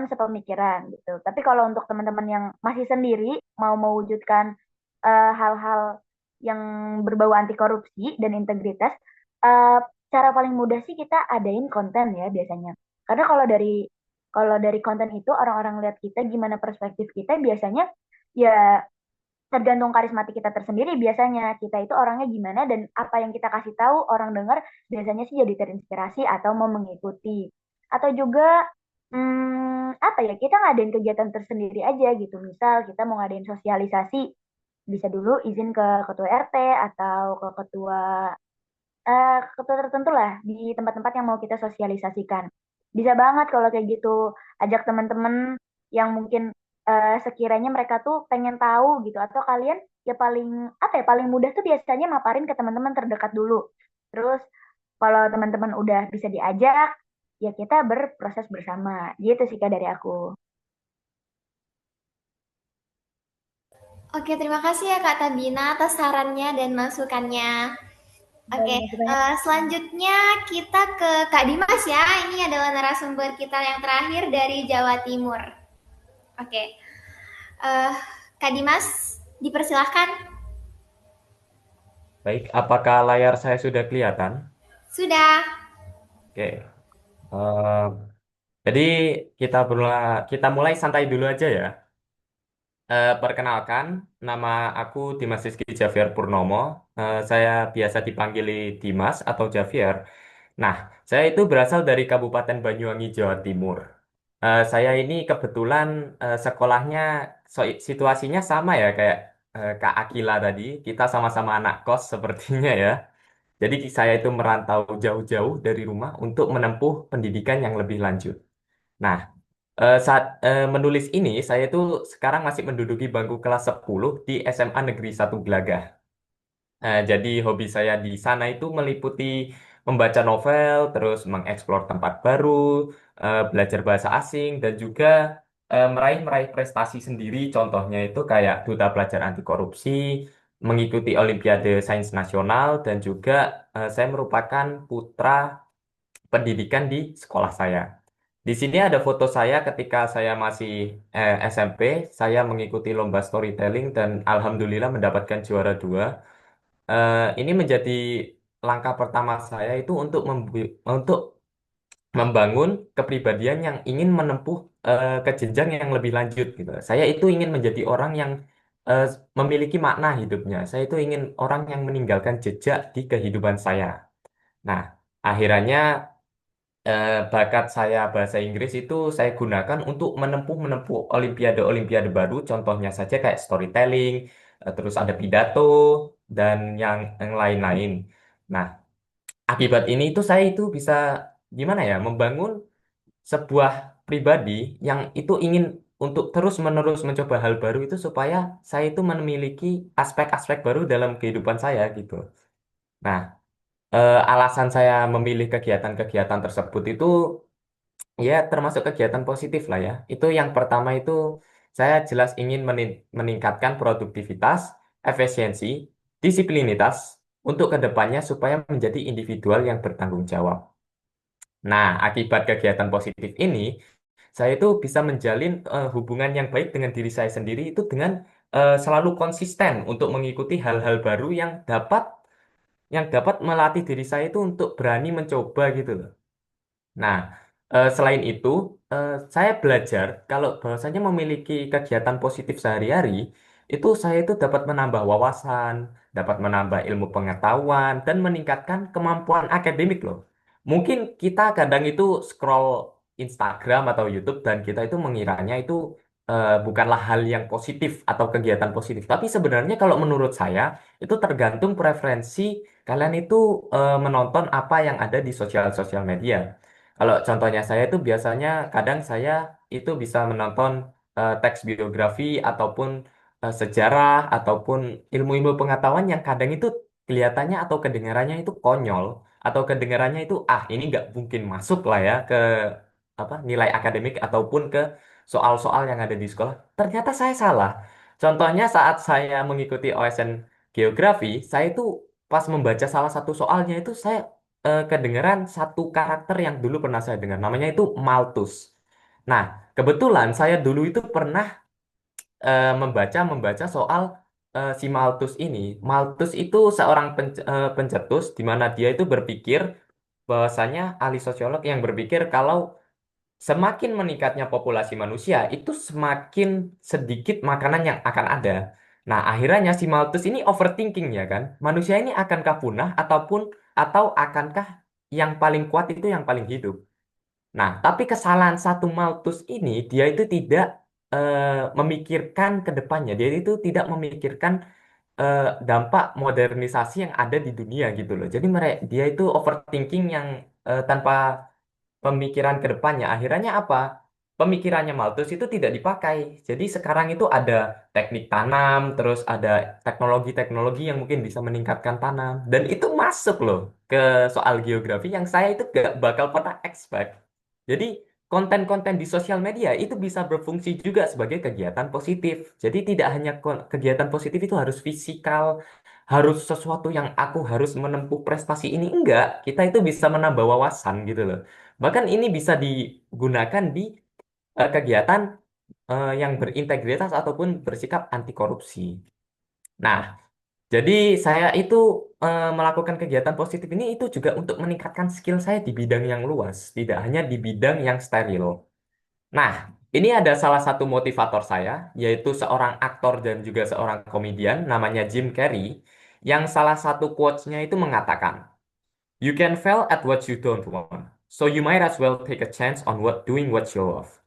sepemikiran gitu. Tapi kalau untuk teman-teman yang masih sendiri mau mewujudkan hal-hal yang berbau anti korupsi dan integritas, eh, cara paling mudah sih kita adain konten ya biasanya. Karena kalau dari konten itu orang-orang lihat kita gimana perspektif kita biasanya ya tergantung karismatik kita tersendiri biasanya kita itu orangnya gimana dan apa yang kita kasih tahu orang dengar biasanya sih jadi terinspirasi atau mau mengikuti atau juga apa ya kita ngadain kegiatan tersendiri aja gitu misal kita mau ngadain sosialisasi bisa dulu izin ke ketua RT atau ke ketua tertentu lah di tempat-tempat yang mau kita sosialisasikan. Bisa banget kalau kayak gitu, ajak teman-teman yang mungkin sekiranya mereka tuh pengen tahu gitu, atau kalian ya paling apa ya paling mudah tuh biasanya maparin ke teman-teman terdekat dulu. Terus kalau teman-teman udah bisa diajak, ya kita berproses bersama. Gitu sih Kak dari aku.
Oke, terima kasih ya Kak Tabina atas sarannya dan masukannya. Oke, selanjutnya kita ke Kak Dimas ya. Ini adalah narasumber kita yang terakhir dari Jawa Timur. Oke, eh, Kak Dimas, dipersilahkan.
Baik, apakah layar saya sudah kelihatan?
Sudah.
Oke. Eh, jadi kita mulai santai dulu aja ya. Perkenalkan, nama aku Dimas Rizky Javier Purnomo. Saya biasa dipanggili Dimas atau Javier. Nah, saya itu berasal dari Kabupaten Banyuwangi, Jawa Timur. Saya ini kebetulan sekolahnya situasinya sama ya kayak Kak Akila tadi. Kita sama-sama anak kos sepertinya ya. Jadi saya itu merantau jauh-jauh dari rumah untuk menempuh pendidikan yang lebih lanjut. Nah, saat menulis ini, saya itu sekarang masih menduduki bangku kelas 10 di SMA Negeri 1 Gelagah. Jadi hobi saya di sana itu meliputi membaca novel, terus mengeksplor tempat baru, belajar bahasa asing, dan juga meraih-meraih prestasi sendiri. Contohnya itu kayak Duta Pelajar Anti Korupsi, mengikuti Olimpiade Sains Nasional, dan juga saya merupakan putra pendidikan di sekolah saya. Di sini ada foto saya ketika saya masih SMP. Saya mengikuti lomba storytelling dan alhamdulillah mendapatkan juara 2. Ini menjadi langkah pertama saya itu untuk membangun kepribadian yang ingin menempuh ke jenjang yang lebih lanjut gitu. Saya itu ingin menjadi orang yang eh, memiliki makna hidupnya. Saya itu ingin orang yang meninggalkan jejak di kehidupan saya. Nah, akhirnya bakat saya bahasa Inggris itu saya gunakan untuk menempuh olimpiade-olimpiade baru, contohnya saja kayak storytelling, terus ada pidato dan yang lain-lain. Nah, akibat ini itu saya itu bisa gimana ya, membangun sebuah pribadi yang itu ingin untuk terus-menerus mencoba hal baru itu supaya saya itu memiliki aspek-aspek baru dalam kehidupan saya gitu. Nah, alasan saya memilih kegiatan-kegiatan tersebut itu ya, termasuk kegiatan positif lah ya. Itu yang pertama itu saya jelas ingin meningkatkan produktivitas, efisiensi, disiplinitas untuk kedepannya supaya menjadi individual yang bertanggung jawab. Nah, akibat kegiatan positif ini, saya itu bisa menjalin hubungan yang baik dengan diri saya sendiri itu dengan selalu konsisten untuk mengikuti hal-hal baru yang dapat melatih diri saya itu untuk berani mencoba gitu loh. Nah, selain itu, saya belajar kalau bahwasanya memiliki kegiatan positif sehari-hari, itu saya itu dapat menambah wawasan, dapat menambah ilmu pengetahuan, dan meningkatkan kemampuan akademik loh. Mungkin kita kadang itu scroll Instagram atau YouTube dan kita itu mengiranya itu bukanlah hal yang positif atau kegiatan positif. Tapi sebenarnya kalau menurut saya, itu tergantung preferensi kalian itu menonton apa yang ada di sosial-sosial media. Kalau contohnya saya itu biasanya kadang saya itu bisa menonton teks biografi ataupun sejarah ataupun ilmu-ilmu pengetahuan yang kadang itu kelihatannya atau kedengarannya itu konyol atau kedengarannya itu ini nggak mungkin masuk lah ya ke apa nilai akademik ataupun ke soal-soal yang ada di sekolah. Ternyata saya salah. Contohnya saat saya mengikuti OSN geografi, saya itu pas membaca salah satu soalnya itu saya kedengeran satu karakter yang dulu pernah saya dengar. Namanya itu Malthus. Nah, kebetulan saya dulu itu pernah membaca soal si Malthus ini. Malthus itu seorang pencetus di mana dia itu berpikir bahwasanya ahli sosiolog yang berpikir kalau semakin meningkatnya populasi manusia itu semakin sedikit makanan yang akan ada. Nah, akhirnya si Malthus ini overthinking ya kan. Manusia ini akankah punah atau akankah yang paling kuat itu yang paling hidup? Nah, tapi kesalahan satu Malthus ini dia itu tidak memikirkan ke depannya. Dia itu tidak memikirkan eh, dampak modernisasi yang ada di dunia gitu loh. Jadi mereka dia itu overthinking yang tanpa pemikiran ke depannya. Akhirnya apa? Pemikirannya Malthus itu tidak dipakai. Jadi sekarang itu ada teknik tanam, terus ada teknologi-teknologi yang mungkin bisa meningkatkan tanam. Dan itu masuk loh ke soal geografi yang saya itu gak bakal pernah expect. Jadi konten-konten di sosial media itu bisa berfungsi juga sebagai kegiatan positif. Jadi tidak hanya kegiatan positif itu harus fisikal, harus sesuatu yang aku harus menempuh prestasi ini. Enggak, kita itu bisa menambah wawasan gitu loh. Bahkan ini bisa digunakan di kegiatan yang berintegritas ataupun bersikap anti korupsi. Nah, jadi saya itu melakukan kegiatan positif ini itu juga untuk meningkatkan skill saya di bidang yang luas, tidak hanya di bidang yang steril. Nah, ini ada salah satu motivator saya, yaitu seorang aktor dan juga seorang komedian, namanya Jim Carrey, yang salah satu quotes-nya itu mengatakan, "You can fail at what you don't want, so you might as well take a chance on doing what you love."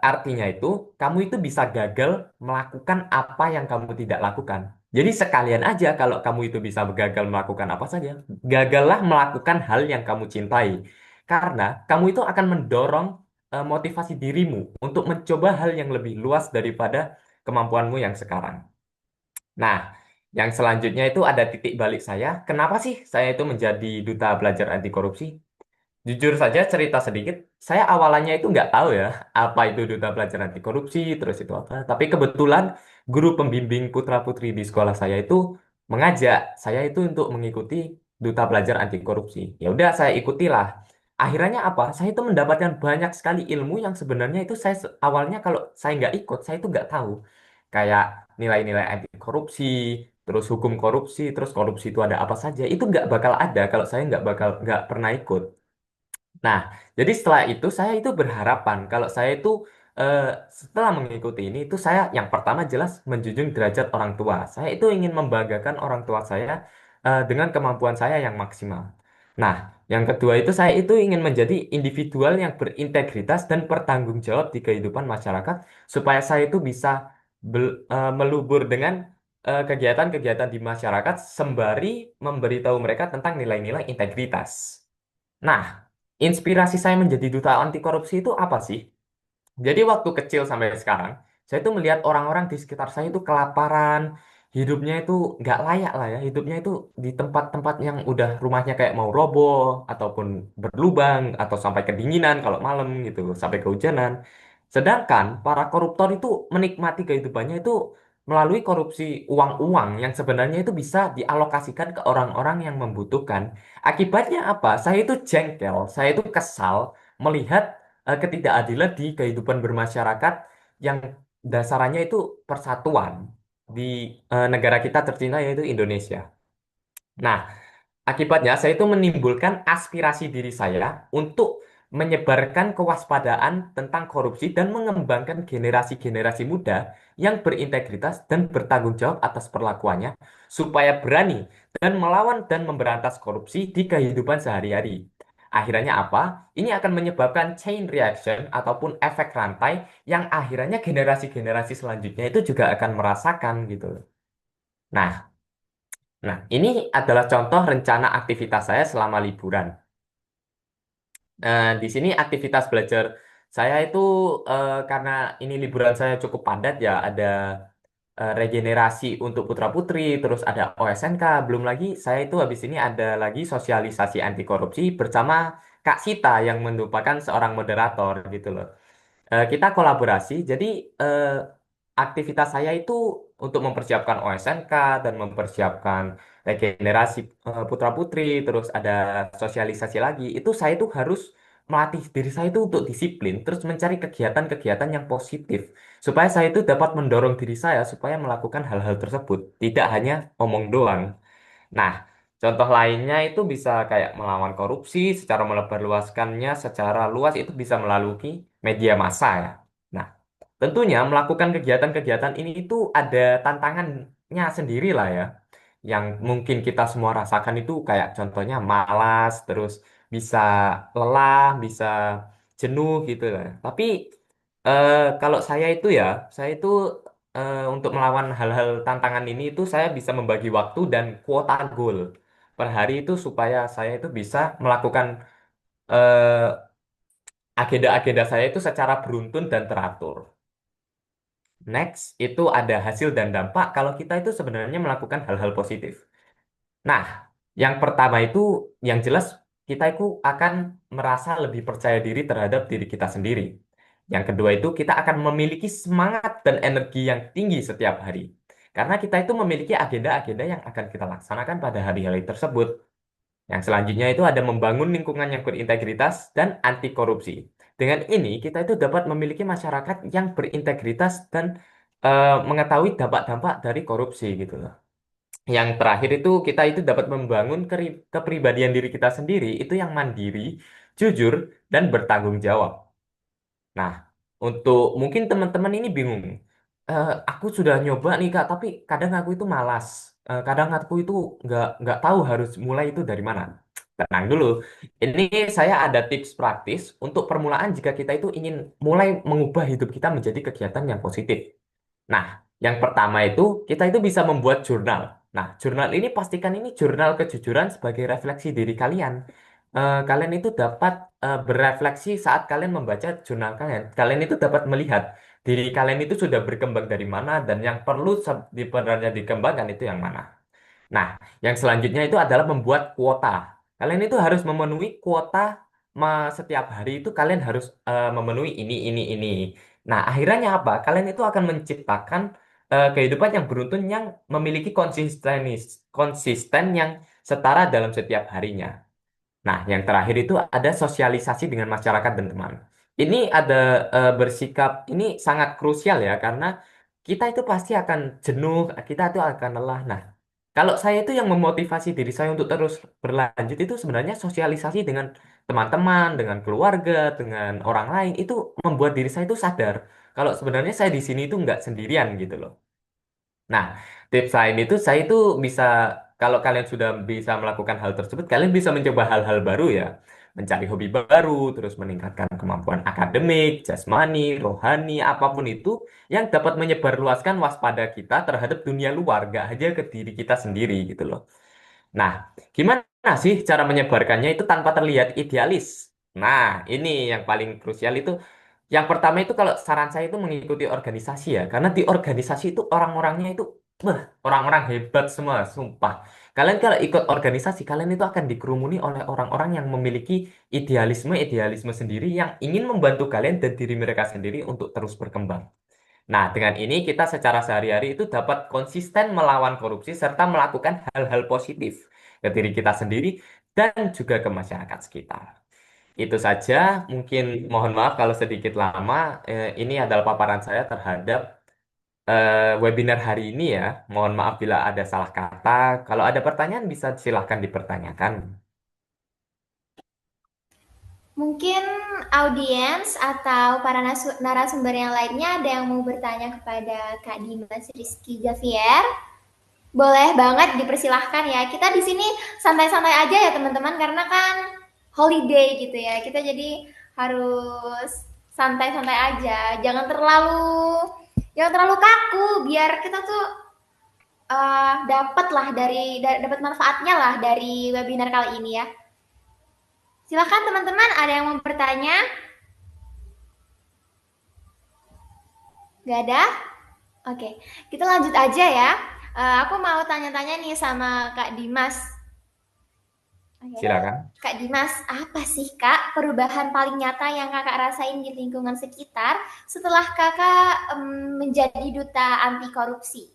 Artinya itu, kamu itu bisa gagal melakukan apa yang kamu tidak lakukan. Jadi sekalian aja kalau kamu itu bisa gagal melakukan apa saja, gagallah melakukan hal yang kamu cintai. Karena kamu itu akan mendorong motivasi dirimu untuk mencoba hal yang lebih luas daripada kemampuanmu yang sekarang. Nah, yang selanjutnya itu ada titik balik saya. Kenapa sih saya itu menjadi duta pelajar anti korupsi? Jujur saja cerita sedikit, saya awalannya itu nggak tahu ya apa itu duta pelajar anti korupsi, terus itu apa. Tapi kebetulan guru pembimbing putra-putri di sekolah saya itu mengajak saya itu untuk mengikuti duta pelajar anti korupsi. Ya udah saya ikutilah. Akhirnya apa? Saya itu mendapatkan banyak sekali ilmu yang sebenarnya itu awalnya kalau saya nggak ikut, saya itu nggak tahu. Kayak nilai-nilai anti korupsi, terus hukum korupsi, terus korupsi itu ada apa saja. Itu nggak bakal ada kalau saya nggak pernah ikut. Nah, jadi setelah itu saya itu berharapan kalau saya itu eh, setelah mengikuti ini itu saya yang pertama jelas menjunjung derajat orang tua. Saya itu ingin membanggakan orang tua saya dengan kemampuan saya yang maksimal. Nah, yang kedua itu saya itu ingin menjadi individual yang berintegritas dan bertanggung jawab di kehidupan masyarakat supaya saya itu bisa melubur dengan kegiatan-kegiatan di masyarakat sembari memberitahu mereka tentang nilai-nilai integritas. Nah, inspirasi saya menjadi duta anti korupsi itu apa sih? Jadi waktu kecil sampai sekarang, saya itu melihat orang-orang di sekitar saya itu kelaparan, hidupnya itu nggak layak lah ya, hidupnya itu di tempat-tempat yang udah rumahnya kayak mau roboh, ataupun berlubang, atau sampai kedinginan kalau malam gitu, sampai kehujanan. Sedangkan para koruptor itu menikmati kehidupannya itu melalui korupsi uang-uang yang sebenarnya itu bisa dialokasikan ke orang-orang yang membutuhkan. Akibatnya apa? Saya itu jengkel, saya itu kesal melihat ketidakadilan di kehidupan bermasyarakat yang dasarnya itu persatuan di negara kita tercinta yaitu Indonesia. Nah, akibatnya saya itu menimbulkan aspirasi diri saya untuk menyebarkan kewaspadaan tentang korupsi dan mengembangkan generasi-generasi muda yang berintegritas dan bertanggung jawab atas perlakuannya supaya berani dan melawan dan memberantas korupsi di kehidupan sehari-hari. Akhirnya apa? Ini akan menyebabkan chain reaction ataupun efek rantai yang akhirnya generasi-generasi selanjutnya itu juga akan merasakan gitu. Nah, ini adalah contoh rencana aktivitas saya selama liburan. Di sini aktivitas belajar saya itu karena ini liburan saya cukup padat ya, ada regenerasi untuk putra-putri, terus ada OSNK, belum lagi saya itu habis ini ada lagi sosialisasi anti korupsi bersama Kak Sita yang merupakan seorang moderator gitu loh. Kita kolaborasi. Jadi eh, aktivitas saya itu untuk mempersiapkan OSNK dan mempersiapkan regenerasi putra-putri, terus ada sosialisasi lagi. Itu saya itu harus melatih diri saya itu untuk disiplin, terus mencari kegiatan-kegiatan yang positif, supaya saya itu dapat mendorong diri saya supaya melakukan hal-hal tersebut, tidak hanya omong doang. Nah, contoh lainnya itu bisa kayak melawan korupsi secara melebarluaskannya secara luas itu bisa melalui media massa ya. Nah, tentunya melakukan kegiatan-kegiatan ini itu ada tantangannya sendiri lah ya. Yang mungkin kita semua rasakan itu kayak contohnya malas, terus bisa lelah, bisa jenuh gitu lah. Tapi kalau saya itu untuk melawan hal-hal tantangan ini itu saya bisa membagi waktu dan kuota goal per hari itu supaya saya itu bisa melakukan eh, agenda-agenda saya itu secara beruntun dan teratur. Next, itu ada hasil dan dampak kalau kita itu sebenarnya melakukan hal-hal positif. Nah, yang pertama itu yang jelas kita itu akan merasa lebih percaya diri terhadap diri kita sendiri. Yang kedua itu kita akan memiliki semangat dan energi yang tinggi setiap hari. Karena kita itu memiliki agenda-agenda yang akan kita laksanakan pada hari-hari tersebut. Yang selanjutnya itu ada membangun lingkungan yang berintegritas dan anti korupsi. Dengan ini kita itu dapat memiliki masyarakat yang berintegritas dan mengetahui dampak-dampak dari korupsi gitu loh. Yang terakhir itu kita itu dapat membangun kepribadian diri kita sendiri itu yang mandiri, jujur, dan bertanggung jawab. Nah, untuk mungkin teman-teman ini bingung. Aku sudah nyoba nih Kak, tapi kadang aku itu malas. Kadang aku itu nggak tahu harus mulai itu dari mana. Tenang dulu. Ini saya ada tips praktis untuk permulaan jika kita itu ingin mulai mengubah hidup kita menjadi kegiatan yang positif. Nah, yang pertama itu kita itu bisa membuat jurnal. Nah, jurnal ini pastikan ini jurnal kejujuran sebagai refleksi diri kalian. Kalian itu dapat berefleksi saat kalian membaca jurnal kalian. Kalian itu dapat melihat diri kalian itu sudah berkembang dari mana dan yang perlu sebenarnya dikembangkan itu yang mana. Nah, yang selanjutnya itu adalah membuat kuota. Kalian itu harus memenuhi kuota setiap hari itu kalian harus memenuhi ini. Nah, akhirnya apa? Kalian itu akan menciptakan kehidupan yang beruntun yang memiliki konsisten yang setara dalam setiap harinya. Nah, yang terakhir itu ada sosialisasi dengan masyarakat dan teman. Ini ada bersikap, ini sangat krusial ya, karena kita itu pasti akan jenuh, kita itu akan lelah. Nah, kalau saya itu yang memotivasi diri saya untuk terus berlanjut itu sebenarnya sosialisasi dengan teman-teman, dengan keluarga, dengan orang lain, itu membuat diri saya itu sadar. Kalau sebenarnya saya di sini itu nggak sendirian gitu loh. Nah, tips lain itu saya itu bisa kalau kalian sudah bisa melakukan hal tersebut, kalian bisa mencoba hal-hal baru ya. Mencari hobi baru, terus meningkatkan kemampuan akademik, jasmani, rohani, apapun itu yang dapat menyebarluaskan waspada kita terhadap dunia luar, gak aja ke diri kita sendiri gitu loh. Nah, gimana sih cara menyebarkannya itu tanpa terlihat idealis? Nah, ini yang paling krusial itu. Yang pertama itu kalau saran saya itu mengikuti organisasi ya, karena di organisasi itu orang-orangnya itu, wah, orang-orang hebat semua, sumpah. Kalian kalau ikut organisasi, kalian itu akan dikerumuni oleh orang-orang yang memiliki idealisme-idealisme sendiri yang ingin membantu kalian dan diri mereka sendiri untuk terus berkembang. Nah, dengan ini kita secara sehari-hari itu dapat konsisten melawan korupsi serta melakukan hal-hal positif ke diri kita sendiri dan juga ke masyarakat sekitar. Itu saja, mungkin mohon maaf kalau sedikit lama. Ini adalah paparan saya terhadap webinar hari ini ya. Mohon maaf bila ada salah kata. Kalau ada pertanyaan bisa silahkan dipertanyakan.
Mungkin audiens atau para narasumber yang lainnya ada yang mau bertanya kepada Kak Dimas Rizky Javier. Boleh banget dipersilahkan ya. Kita di sini santai-santai aja ya teman-teman karena kan holiday gitu ya. Kita jadi harus santai-santai aja. Jangan terlalu kaku biar kita tuh dapat manfaatnya lah dari webinar kali ini ya. Silakan teman-teman, ada yang mau bertanya? Gak ada? Oke, kita lanjut aja ya. Aku mau tanya-tanya nih sama Kak Dimas. Oke.
Silakan.
Kak Dimas, apa sih Kak perubahan paling nyata yang Kakak rasain di lingkungan sekitar setelah Kakak menjadi duta anti korupsi?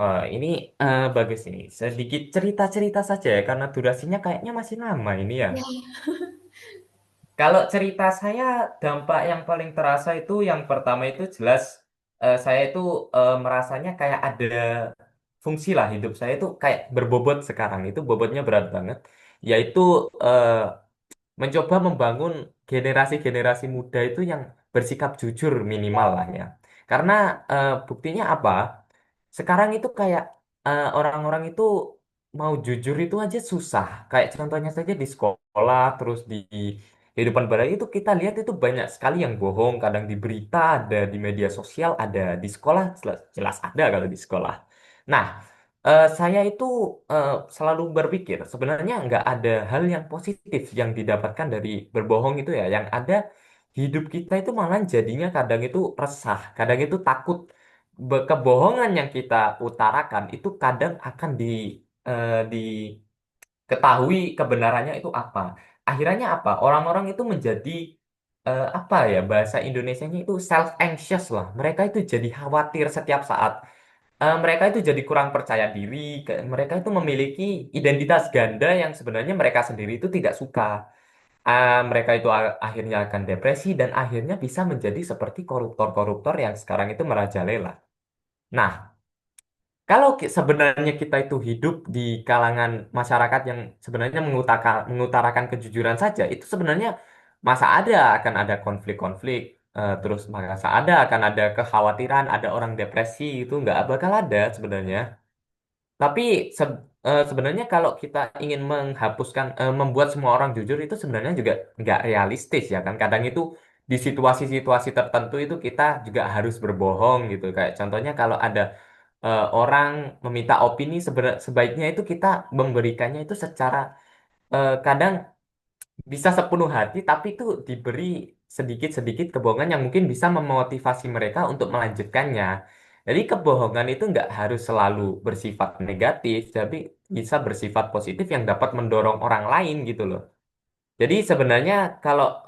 Ini bagus ini. Sedikit cerita-cerita saja ya, karena durasinya kayaknya masih lama ini ya.
Ya.
Kalau cerita saya, dampak yang paling terasa itu yang pertama itu jelas saya itu merasanya kayak ada fungsi lah hidup saya itu kayak berbobot sekarang itu bobotnya berat banget, yaitu mencoba membangun generasi-generasi muda itu yang bersikap jujur minimal lah ya. Karena buktinya apa? Sekarang itu kayak orang-orang itu mau jujur itu aja susah. Kayak contohnya saja di sekolah, terus di kehidupan barat itu kita lihat itu banyak sekali yang bohong. Kadang di berita ada, di media sosial ada, di sekolah jelas jelas ada kalau di sekolah. Nah, saya itu selalu berpikir sebenarnya nggak ada hal yang positif yang didapatkan dari berbohong itu ya. Yang ada hidup kita itu malah jadinya kadang itu resah, kadang itu takut. Kebohongan yang kita utarakan itu kadang akan diketahui kebenarannya itu apa. Akhirnya apa? Orang-orang itu menjadi apa ya, bahasa Indonesianya itu self anxious lah. Mereka itu jadi khawatir setiap saat. Mereka itu jadi kurang percaya diri. Mereka itu memiliki identitas ganda yang sebenarnya mereka sendiri itu tidak suka. Mereka itu akhirnya akan depresi dan akhirnya bisa menjadi seperti koruptor-koruptor yang sekarang itu merajalela. Nah, kalau sebenarnya kita itu hidup di kalangan masyarakat yang sebenarnya mengutarakan kejujuran saja, itu sebenarnya masa ada akan ada konflik-konflik, terus masa ada akan ada kekhawatiran, ada orang depresi, itu nggak bakal ada sebenarnya. Tapi sebenarnya kalau kita ingin menghapuskan, membuat semua orang jujur itu sebenarnya juga nggak realistis ya kan. Kadang itu di situasi-situasi tertentu itu kita juga harus berbohong gitu. Kayak contohnya kalau ada orang meminta opini, sebaiknya itu kita memberikannya itu secara kadang bisa sepenuh hati, tapi itu diberi sedikit-sedikit kebohongan yang mungkin bisa memotivasi mereka untuk melanjutkannya. Jadi kebohongan itu nggak harus selalu bersifat negatif, tapi bisa bersifat positif yang dapat mendorong orang lain gitu loh. Jadi sebenarnya kalau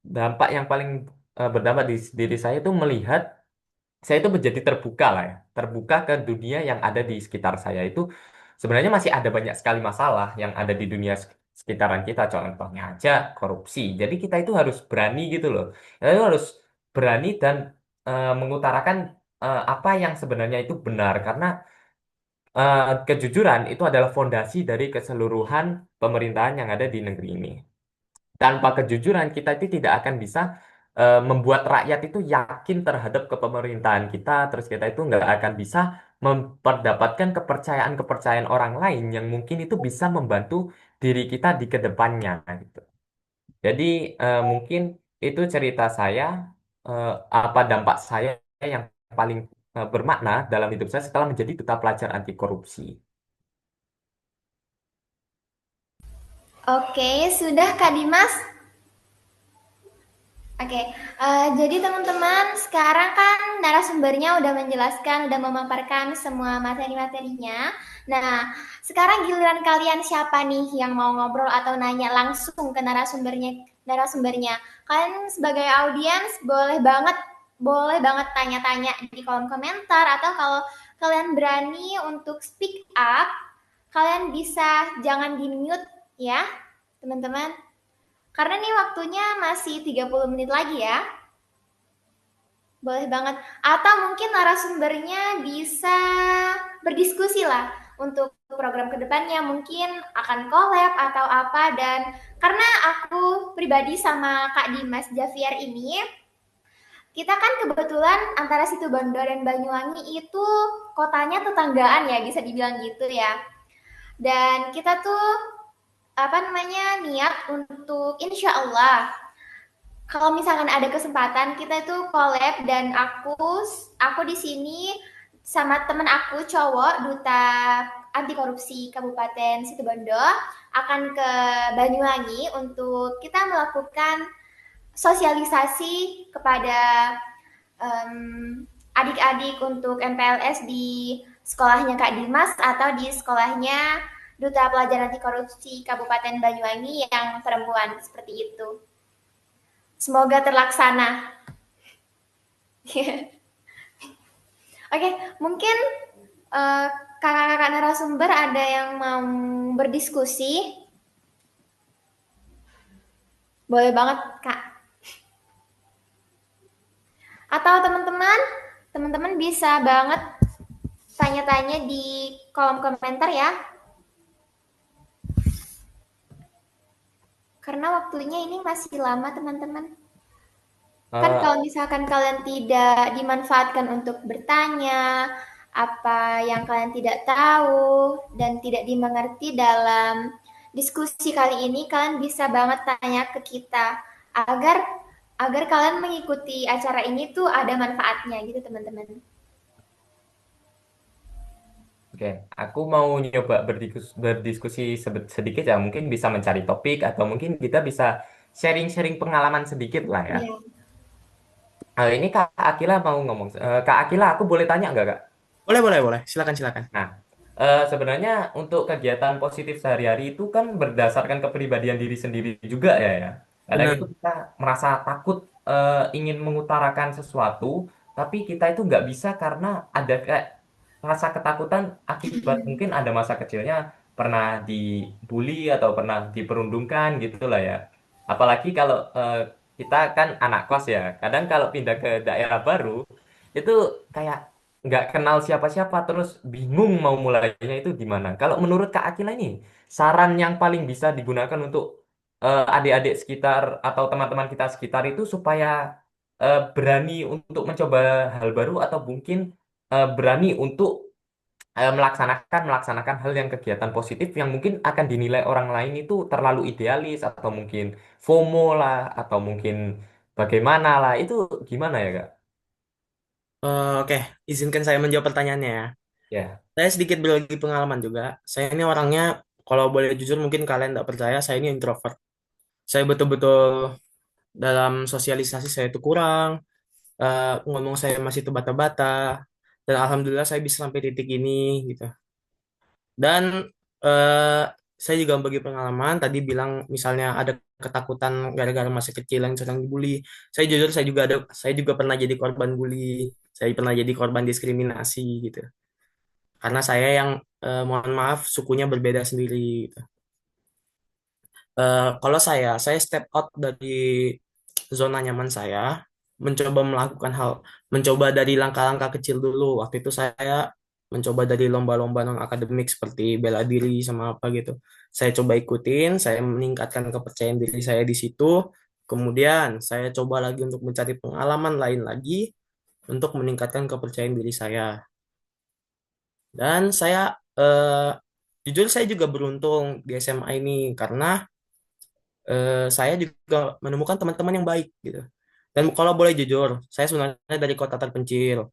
dampak yang paling berdampak di diri saya itu melihat saya itu menjadi terbuka lah ya, terbuka ke dunia yang ada di sekitar saya itu sebenarnya masih ada banyak sekali masalah yang ada di dunia sekitaran kita, contohnya aja korupsi. Jadi kita itu harus berani gitu loh, kita itu harus berani dan mengutarakan apa yang sebenarnya itu benar karena kejujuran itu adalah fondasi dari keseluruhan pemerintahan yang ada di negeri ini. Tanpa kejujuran kita itu tidak akan bisa membuat rakyat itu yakin terhadap kepemerintahan kita, terus kita itu nggak akan bisa memperdapatkan kepercayaan-kepercayaan orang lain yang mungkin itu bisa membantu diri kita di kedepannya gitu. Jadi mungkin itu cerita saya, eh, apa dampak saya yang paling bermakna dalam hidup saya setelah menjadi duta pelajar anti korupsi.
Oke, sudah Kak Dimas? Oke, jadi teman-teman, sekarang kan narasumbernya udah menjelaskan, udah memaparkan semua materi-materinya. Nah, sekarang giliran kalian siapa nih yang mau ngobrol atau nanya langsung ke narasumbernya. Kalian sebagai audiens boleh banget tanya-tanya di kolom komentar atau kalau kalian berani untuk speak up, kalian bisa jangan di-mute ya, teman-teman. Karena nih waktunya masih 30 menit lagi ya. Boleh banget. Atau mungkin narasumbernya bisa berdiskusi lah untuk program kedepannya mungkin akan collab atau apa dan karena aku pribadi sama Kak Dimas Javier ini kita kan kebetulan antara Situbondo dan Banyuwangi itu kotanya tetanggaan ya bisa dibilang gitu ya. Dan kita tuh apa namanya niat untuk insya Allah kalau misalkan ada kesempatan kita itu collab dan aku di sini sama temen aku cowok duta anti korupsi Kabupaten Situbondo akan ke Banyuwangi untuk kita melakukan sosialisasi kepada adik-adik untuk MPLS di sekolahnya Kak Dimas atau di sekolahnya Duta Pelajar Anti Korupsi Kabupaten Banyuwangi yang perempuan seperti itu. Semoga terlaksana. Oke, mungkin kakak-kakak narasumber ada yang mau berdiskusi? Boleh banget, Kak. Atau teman-teman bisa banget tanya-tanya di kolom komentar ya. Karena waktunya ini masih lama, teman-teman. Kan
Eh,
kalau misalkan kalian tidak dimanfaatkan untuk bertanya, apa yang kalian tidak tahu dan tidak dimengerti dalam diskusi kali ini, kalian bisa banget tanya ke kita agar agar kalian mengikuti acara ini tuh ada manfaatnya gitu teman-teman.
Oke, aku mau nyoba berdiskusi sedikit ya, mungkin bisa mencari topik atau mungkin kita bisa sharing-sharing pengalaman sedikit lah ya.
Iya.
Ini Kak Akila mau ngomong. Kak Akila, aku boleh tanya nggak Kak?
Boleh, boleh, boleh. Silakan, silakan.
Nah, sebenarnya untuk kegiatan positif sehari-hari itu kan berdasarkan kepribadian diri sendiri juga ya. Kadang
Benar.
itu kita merasa takut ingin mengutarakan sesuatu, tapi kita itu nggak bisa karena ada kayak rasa ketakutan akibat mungkin ada masa kecilnya pernah dibully atau pernah diperundungkan gitu lah ya. Apalagi kalau kita kan anak kos ya. Kadang kalau pindah ke daerah baru itu kayak nggak kenal siapa-siapa terus bingung mau mulainya itu gimana. Kalau menurut Kak Akila ini saran yang paling bisa digunakan untuk adik-adik sekitar atau teman-teman kita sekitar itu supaya berani untuk mencoba hal baru atau mungkin berani untuk melaksanakan melaksanakan hal yang kegiatan positif yang mungkin akan dinilai orang lain itu terlalu idealis atau mungkin FOMO lah atau mungkin bagaimana lah itu gimana ya Kak?
Oke, izinkan saya menjawab pertanyaannya ya.
Ya.
Saya sedikit berbagi pengalaman juga. Saya ini orangnya, kalau boleh jujur mungkin kalian tidak percaya, saya ini introvert. Saya betul-betul dalam sosialisasi saya itu kurang, ngomong saya masih terbata-bata, dan alhamdulillah saya bisa sampai titik ini gitu. Dan eh, saya juga bagi pengalaman tadi bilang misalnya ada ketakutan gara-gara masa kecil yang sedang dibully. Saya jujur saya juga pernah jadi korban bully. Saya pernah jadi korban diskriminasi gitu. Karena saya yang mohon maaf sukunya berbeda sendiri gitu. Kalau saya step out dari zona nyaman saya, mencoba melakukan hal, mencoba dari langkah-langkah kecil dulu. Waktu itu saya mencoba dari lomba-lomba non akademik seperti bela diri sama apa gitu. Saya coba ikutin, saya meningkatkan kepercayaan diri saya di situ. Kemudian saya coba lagi untuk mencari pengalaman lain lagi untuk meningkatkan kepercayaan diri saya. Dan saya jujur saya juga beruntung di SMA ini karena saya juga menemukan teman-teman yang baik gitu. Dan kalau boleh jujur, saya sebenarnya dari kota terpencil.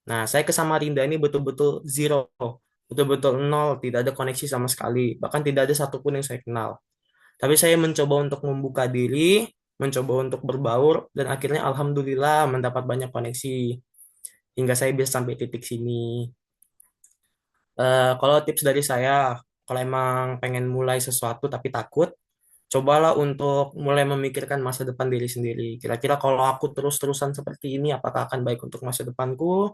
Nah, saya ke Samarinda ini betul-betul zero, betul-betul nol, tidak ada koneksi sama sekali, bahkan tidak ada satupun yang saya kenal. Tapi saya mencoba untuk membuka diri, mencoba untuk berbaur, dan akhirnya alhamdulillah mendapat banyak koneksi hingga saya bisa sampai titik sini. Kalau tips dari saya, kalau emang pengen mulai sesuatu tapi takut, cobalah untuk mulai memikirkan masa depan diri sendiri. Kira-kira kalau aku terus-terusan seperti ini, apakah akan baik untuk masa depanku?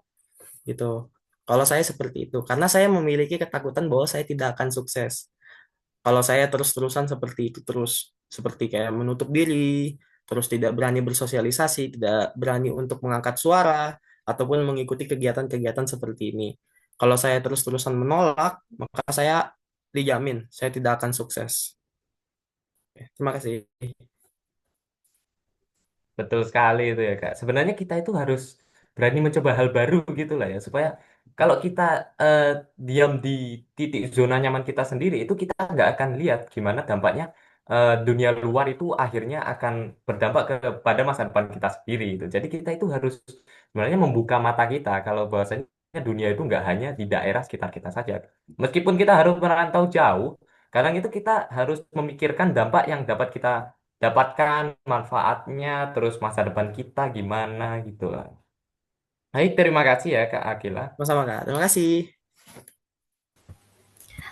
Gitu. Kalau saya seperti itu, karena saya memiliki ketakutan bahwa saya tidak akan sukses. Kalau saya terus-terusan seperti itu, terus seperti kayak menutup diri, terus tidak berani bersosialisasi, tidak berani untuk mengangkat suara, ataupun mengikuti kegiatan-kegiatan seperti ini. Kalau saya terus-terusan menolak, maka saya dijamin saya tidak akan sukses. Oke, terima kasih.
Betul sekali itu ya Kak. Sebenarnya kita itu harus berani mencoba hal baru gitu lah ya. Supaya kalau kita eh, diam di titik zona nyaman kita sendiri itu kita nggak akan lihat gimana dampaknya dunia luar itu akhirnya akan berdampak kepada masa depan kita sendiri itu. Jadi kita itu harus sebenarnya membuka mata kita kalau bahwasanya dunia itu nggak hanya di daerah sekitar kita saja. Meskipun kita harus merantau jauh, kadang itu kita harus memikirkan dampak yang dapat kita dapatkan manfaatnya, terus masa depan kita gimana gitu lah. Baik, terima kasih ya Kak Akila.
Sama-sama, Kak. Terima kasih.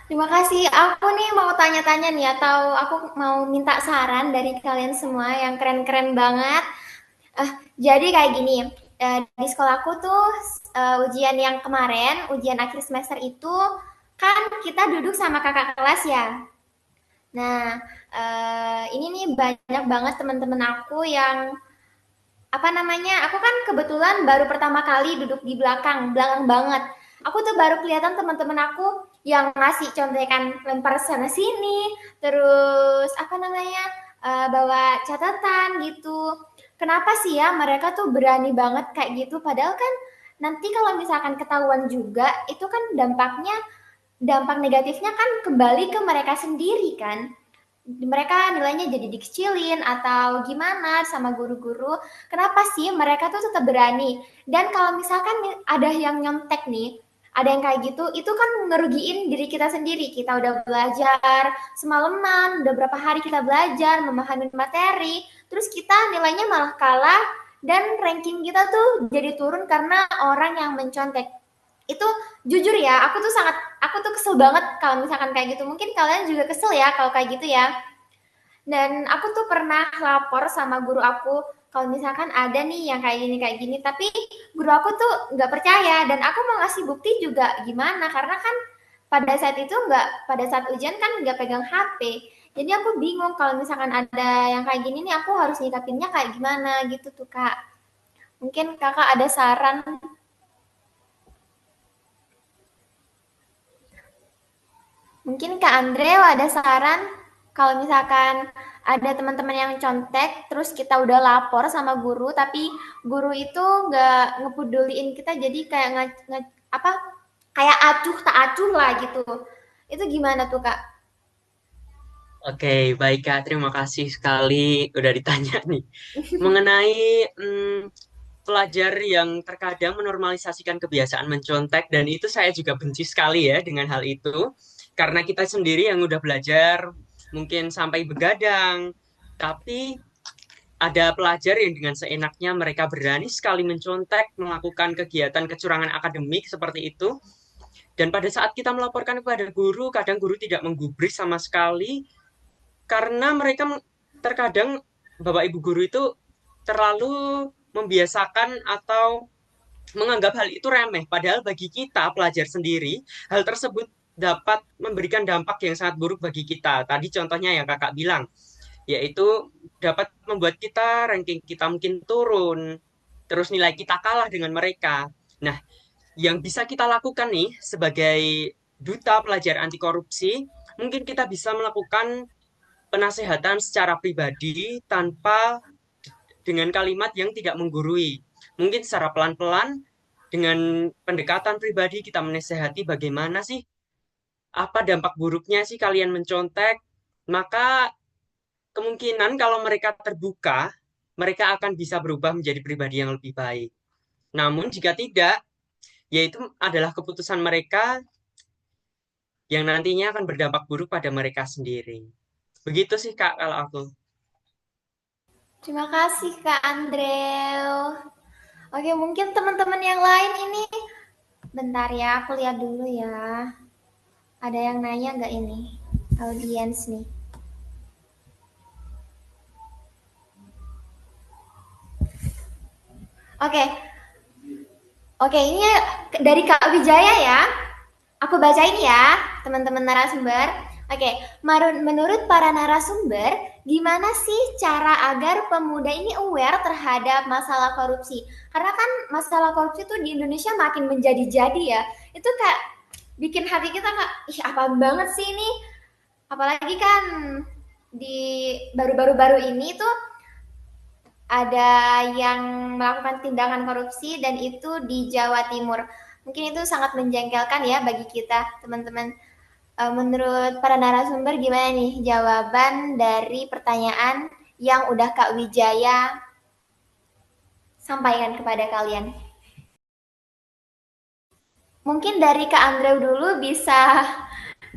Terima kasih. Aku nih mau tanya-tanya nih atau aku mau minta saran dari kalian semua yang keren-keren banget. Jadi kayak gini, di sekolahku tuh ujian yang kemarin, ujian akhir semester itu kan kita duduk sama kakak kelas ya. Nah, ini nih banyak banget teman-teman aku yang apa namanya? Aku kan kebetulan baru pertama kali duduk di belakang, belakang banget. Aku tuh baru kelihatan teman-teman aku yang ngasih contekan lempar sana sini, terus apa namanya? Bawa catatan gitu. kenapa sih ya mereka tuh berani banget kayak gitu, padahal kan nanti kalau misalkan ketahuan juga, itu kan dampak negatifnya kan kembali ke mereka sendiri kan. Mereka nilainya jadi dikecilin atau gimana sama guru-guru. Kenapa sih mereka tuh tetap berani? Dan kalau misalkan ada yang nyontek nih, ada yang kayak gitu, itu kan ngerugiin diri kita sendiri. Kita udah belajar semalaman, udah berapa hari kita belajar, memahami materi, terus kita nilainya malah kalah, dan ranking kita tuh jadi turun karena orang yang mencontek. Itu jujur ya, aku tuh kesel banget kalau misalkan kayak gitu. Mungkin kalian juga kesel ya kalau kayak gitu ya. Dan aku tuh pernah lapor sama guru aku kalau misalkan ada nih yang kayak gini, tapi guru aku tuh nggak percaya dan aku mau ngasih bukti juga gimana karena kan pada saat ujian kan nggak pegang HP. Jadi aku bingung kalau misalkan ada yang kayak gini nih aku harus nyikapinnya kayak gimana gitu tuh Kak. Mungkin Kakak ada saran. Mungkin Kak Andre ada saran kalau misalkan ada teman-teman yang contek, terus kita udah lapor sama guru, tapi guru itu nggak ngepeduliin kita, jadi kayak apa? Kayak acuh tak acuh lah gitu. Itu gimana tuh Kak?
Oke, baik Kak. Terima kasih sekali udah ditanya nih. Mengenai pelajar yang terkadang menormalisasikan kebiasaan mencontek, dan itu saya juga benci sekali ya dengan hal itu. Karena kita sendiri yang udah belajar mungkin sampai begadang, tapi ada pelajar yang dengan seenaknya mereka berani sekali mencontek, melakukan kegiatan kecurangan akademik seperti itu. Dan pada saat kita melaporkan kepada guru, kadang guru tidak menggubris sama sekali karena mereka terkadang Bapak Ibu guru itu terlalu membiasakan atau menganggap hal itu remeh. Padahal bagi kita pelajar sendiri, hal tersebut dapat memberikan dampak yang sangat buruk bagi kita. Tadi contohnya yang kakak bilang, yaitu dapat membuat kita ranking kita mungkin turun, terus nilai kita kalah dengan mereka. Nah, yang bisa kita lakukan nih sebagai duta pelajar anti korupsi, mungkin kita bisa melakukan penasehatan secara pribadi tanpa dengan kalimat yang tidak menggurui. Mungkin secara pelan-pelan dengan pendekatan pribadi kita menasehati bagaimana sih, apa dampak buruknya sih kalian mencontek, maka kemungkinan kalau mereka terbuka, mereka akan bisa berubah menjadi pribadi yang lebih baik. Namun jika tidak, yaitu adalah keputusan mereka yang nantinya akan berdampak buruk pada mereka sendiri. Begitu sih Kak kalau aku.
Terima kasih Kak Andrew. Oke, mungkin teman-teman yang lain ini, bentar ya, aku lihat dulu ya. Ada yang nanya nggak ini? Audiens nih. Oke, oke, ini dari Kak Wijaya ya. Aku bacain ya, teman-teman narasumber. Oke, menurut para narasumber, gimana sih cara agar pemuda ini aware terhadap masalah korupsi? Karena kan masalah korupsi itu di Indonesia makin menjadi-jadi ya. Itu kayak bikin hati kita kak, ih apa banget sih ini? Apalagi kan di baru-baru ini tuh ada yang melakukan tindakan korupsi dan itu di Jawa Timur. Mungkin itu sangat menjengkelkan ya bagi kita, teman-teman. Menurut para narasumber gimana nih jawaban dari pertanyaan yang udah Kak Wijaya sampaikan kepada kalian? Mungkin dari Kak Andrew dulu bisa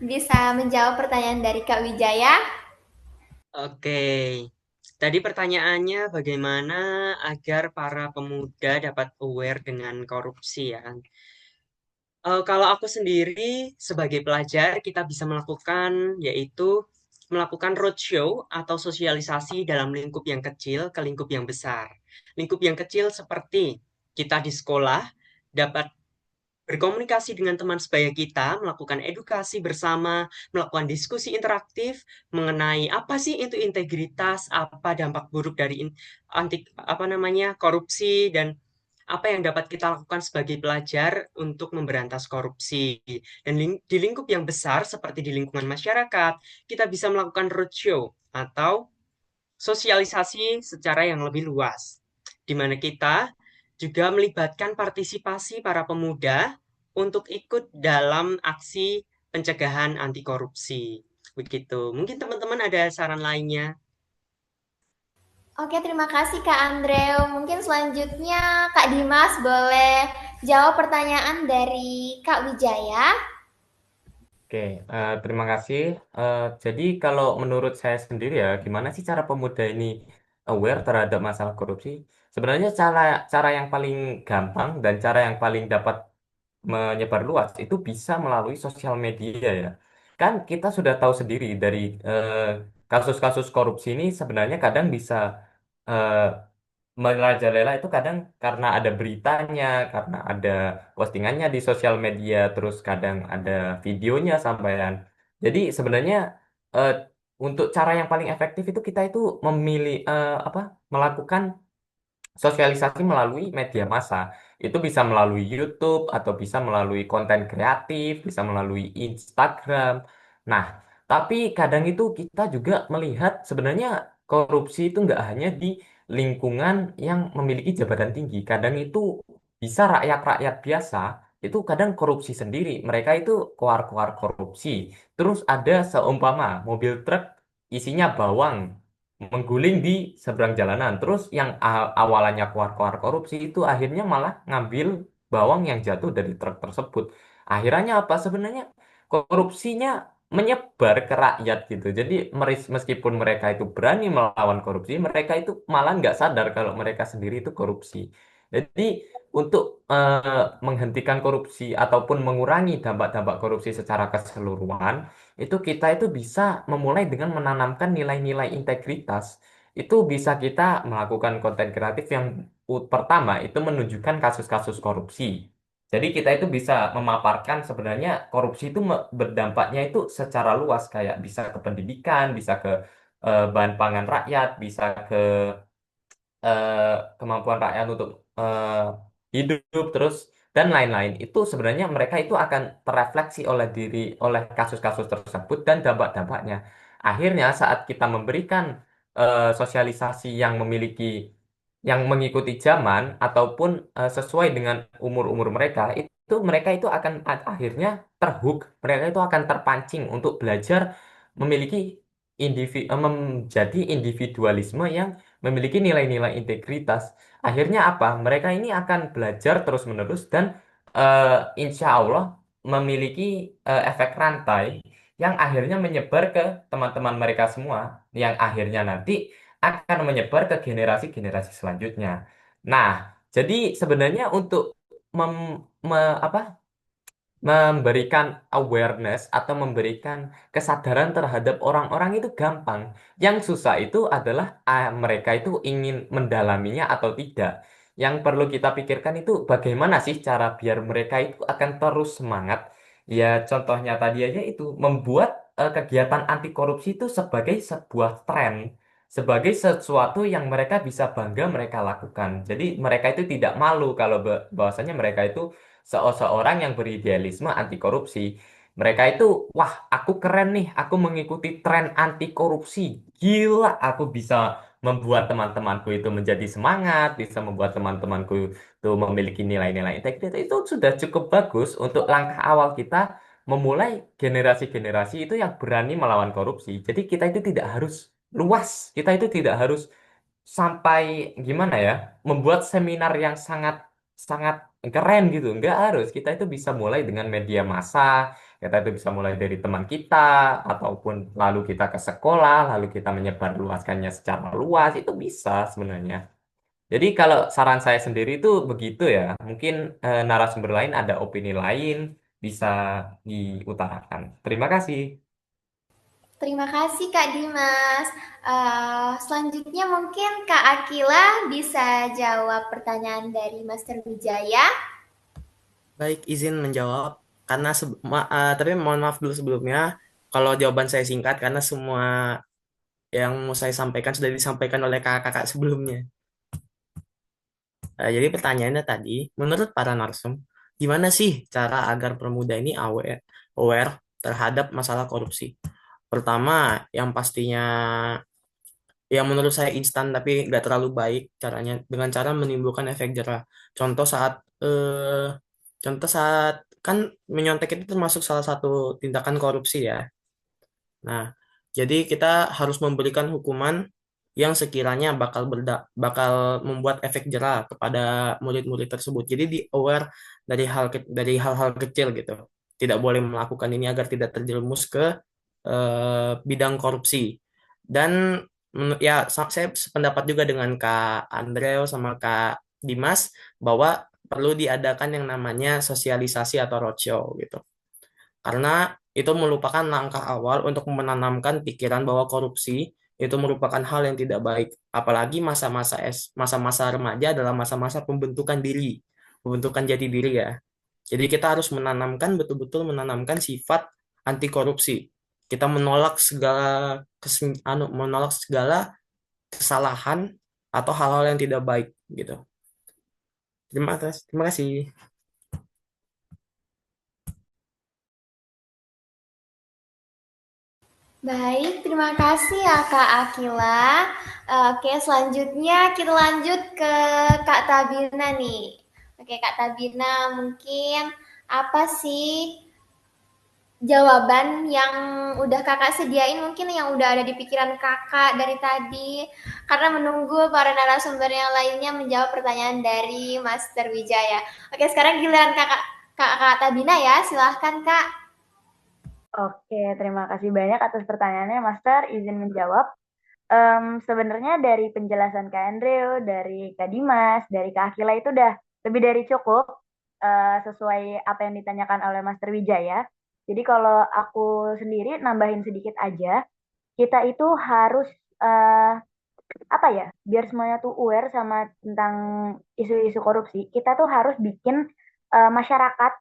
bisa menjawab pertanyaan dari Kak Wijaya.
Oke, tadi pertanyaannya bagaimana agar para pemuda dapat aware dengan korupsi ya. Kalau aku sendiri sebagai pelajar, kita bisa melakukan yaitu melakukan roadshow atau sosialisasi dalam lingkup yang kecil ke lingkup yang besar. Lingkup yang kecil seperti kita di sekolah dapat berkomunikasi dengan teman sebaya kita, melakukan edukasi bersama, melakukan diskusi interaktif mengenai apa sih itu integritas, apa dampak buruk dari anti apa namanya korupsi, dan apa yang dapat kita lakukan sebagai pelajar untuk memberantas korupsi. Dan di lingkup yang besar seperti di lingkungan masyarakat, kita bisa melakukan roadshow atau sosialisasi secara yang lebih luas, di mana kita juga melibatkan partisipasi para pemuda untuk ikut dalam aksi pencegahan anti korupsi. Begitu. Mungkin teman-teman ada saran lainnya.
Oke, terima kasih Kak Andreu. Mungkin selanjutnya Kak Dimas boleh jawab pertanyaan dari Kak Wijaya.
Oke, terima kasih. Jadi kalau menurut saya sendiri ya, gimana sih cara pemuda ini aware terhadap masalah korupsi? Sebenarnya cara cara yang paling gampang dan cara yang paling dapat menyebar luas itu bisa melalui sosial media ya. Kan kita sudah tahu sendiri dari eh, kasus-kasus korupsi ini sebenarnya kadang bisa eh, merajalela itu kadang karena ada beritanya, karena ada postingannya di sosial media, terus kadang ada videonya sampean. Jadi sebenarnya eh, untuk cara yang paling efektif itu kita itu memilih apa melakukan sosialisasi melalui media massa. Itu bisa melalui YouTube atau bisa melalui konten kreatif, bisa melalui Instagram. Nah, tapi kadang itu kita juga melihat sebenarnya korupsi itu nggak hanya di lingkungan yang memiliki jabatan tinggi. Kadang itu bisa rakyat-rakyat biasa itu kadang korupsi sendiri. Mereka itu keluar-keluar korupsi. Terus ada seumpama mobil truk isinya bawang mengguling di seberang jalanan. Terus yang awalannya keluar-keluar korupsi itu akhirnya malah ngambil bawang yang jatuh dari truk tersebut. Akhirnya apa? Sebenarnya korupsinya menyebar ke rakyat gitu. Jadi meskipun mereka itu berani melawan korupsi, mereka itu malah nggak sadar kalau mereka sendiri itu korupsi. Jadi untuk menghentikan korupsi ataupun mengurangi dampak-dampak korupsi secara keseluruhan, itu kita itu bisa memulai dengan menanamkan nilai-nilai integritas. Itu bisa kita melakukan konten kreatif yang pertama itu menunjukkan kasus-kasus korupsi. Jadi kita itu bisa memaparkan sebenarnya korupsi itu berdampaknya itu secara luas kayak bisa ke pendidikan, bisa ke bahan pangan rakyat, bisa ke eh, kemampuan rakyat untuk hidup terus dan lain-lain itu sebenarnya mereka itu akan terefleksi oleh kasus-kasus tersebut dan dampak-dampaknya. Akhirnya saat kita memberikan sosialisasi yang mengikuti zaman ataupun sesuai dengan umur-umur mereka itu akan akhirnya terhook, mereka itu akan terpancing untuk belajar memiliki menjadi individualisme yang memiliki nilai-nilai integritas. Akhirnya apa? Mereka ini akan belajar terus-menerus dan insya Allah memiliki efek rantai yang akhirnya menyebar ke teman-teman mereka semua, yang akhirnya nanti akan menyebar ke generasi-generasi selanjutnya. Nah, jadi sebenarnya untuk mem, apa memberikan awareness atau memberikan kesadaran terhadap orang-orang itu gampang. Yang susah itu adalah mereka itu ingin mendalaminya atau tidak. Yang perlu kita pikirkan itu bagaimana sih cara biar mereka itu akan terus semangat. Ya contohnya tadi aja itu membuat kegiatan anti korupsi itu sebagai sebuah tren, sebagai sesuatu yang mereka bisa bangga mereka lakukan. Jadi mereka itu tidak malu kalau bahwasanya mereka itu seorang yang beridealisme anti korupsi. Mereka itu, wah, aku keren nih, aku mengikuti tren anti korupsi. Gila, aku bisa membuat teman-temanku itu menjadi semangat, bisa membuat teman-temanku itu memiliki nilai-nilai integritas. Itu sudah cukup bagus untuk langkah awal kita memulai generasi-generasi itu yang berani melawan korupsi. Jadi kita itu tidak harus luas, kita itu tidak harus sampai gimana ya membuat seminar yang sangat sangat keren gitu nggak harus kita itu bisa mulai dengan media massa, kita itu bisa mulai dari teman kita ataupun lalu kita ke sekolah lalu kita menyebarluaskannya secara luas itu bisa sebenarnya. Jadi kalau saran saya sendiri itu begitu ya, mungkin narasumber lain ada opini lain bisa diutarakan. Terima kasih.
Terima kasih Kak Dimas. Selanjutnya mungkin Kak Akila bisa jawab pertanyaan dari Master Wijaya.
Baik, izin menjawab karena tapi mohon maaf dulu sebelumnya kalau jawaban saya singkat karena semua yang mau saya sampaikan sudah disampaikan oleh kakak-kakak sebelumnya. Jadi pertanyaannya tadi, menurut para narsum, gimana sih cara agar pemuda ini aware terhadap masalah korupsi? Pertama, yang pastinya yang menurut saya instan tapi nggak terlalu baik caranya, dengan cara menimbulkan efek jerah. Contoh saat eh, contoh saat kan menyontek itu termasuk salah satu tindakan korupsi ya. Nah, jadi kita harus memberikan hukuman yang sekiranya bakal membuat efek jerah kepada murid-murid tersebut. Jadi di aware dari hal-hal kecil gitu. Tidak boleh melakukan ini agar tidak terjerumus ke bidang korupsi. Dan ya saya sependapat juga dengan Kak Andreo sama Kak Dimas bahwa perlu diadakan yang namanya sosialisasi atau roadshow gitu. Karena itu merupakan langkah awal untuk menanamkan pikiran bahwa korupsi itu merupakan hal yang tidak baik. Apalagi masa-masa remaja adalah masa-masa pembentukan diri, pembentukan jati diri ya. Jadi kita harus betul-betul menanamkan sifat anti korupsi. Kita menolak menolak segala kesalahan atau hal-hal yang tidak baik gitu. Terima kasih.
Baik, terima kasih ya Kak Akila. Oke, selanjutnya kita lanjut ke Kak Tabina nih. Oke, Kak Tabina, mungkin apa sih jawaban yang udah kakak sediain, mungkin yang udah ada di pikiran kakak dari tadi, karena menunggu para narasumber yang lainnya menjawab pertanyaan dari Master Wijaya. Oke, sekarang giliran kakak Tabina ya, silahkan kak.
Oke, terima kasih banyak atas pertanyaannya, Master. Izin menjawab. Sebenarnya dari penjelasan Kak Andreo, dari Kak Dimas, dari Kak Akila itu udah lebih dari cukup sesuai apa yang ditanyakan oleh Master Wijaya. Jadi kalau aku sendiri nambahin sedikit aja, kita itu harus eh, apa ya, biar semuanya tuh aware sama tentang isu-isu korupsi, kita tuh harus bikin masyarakat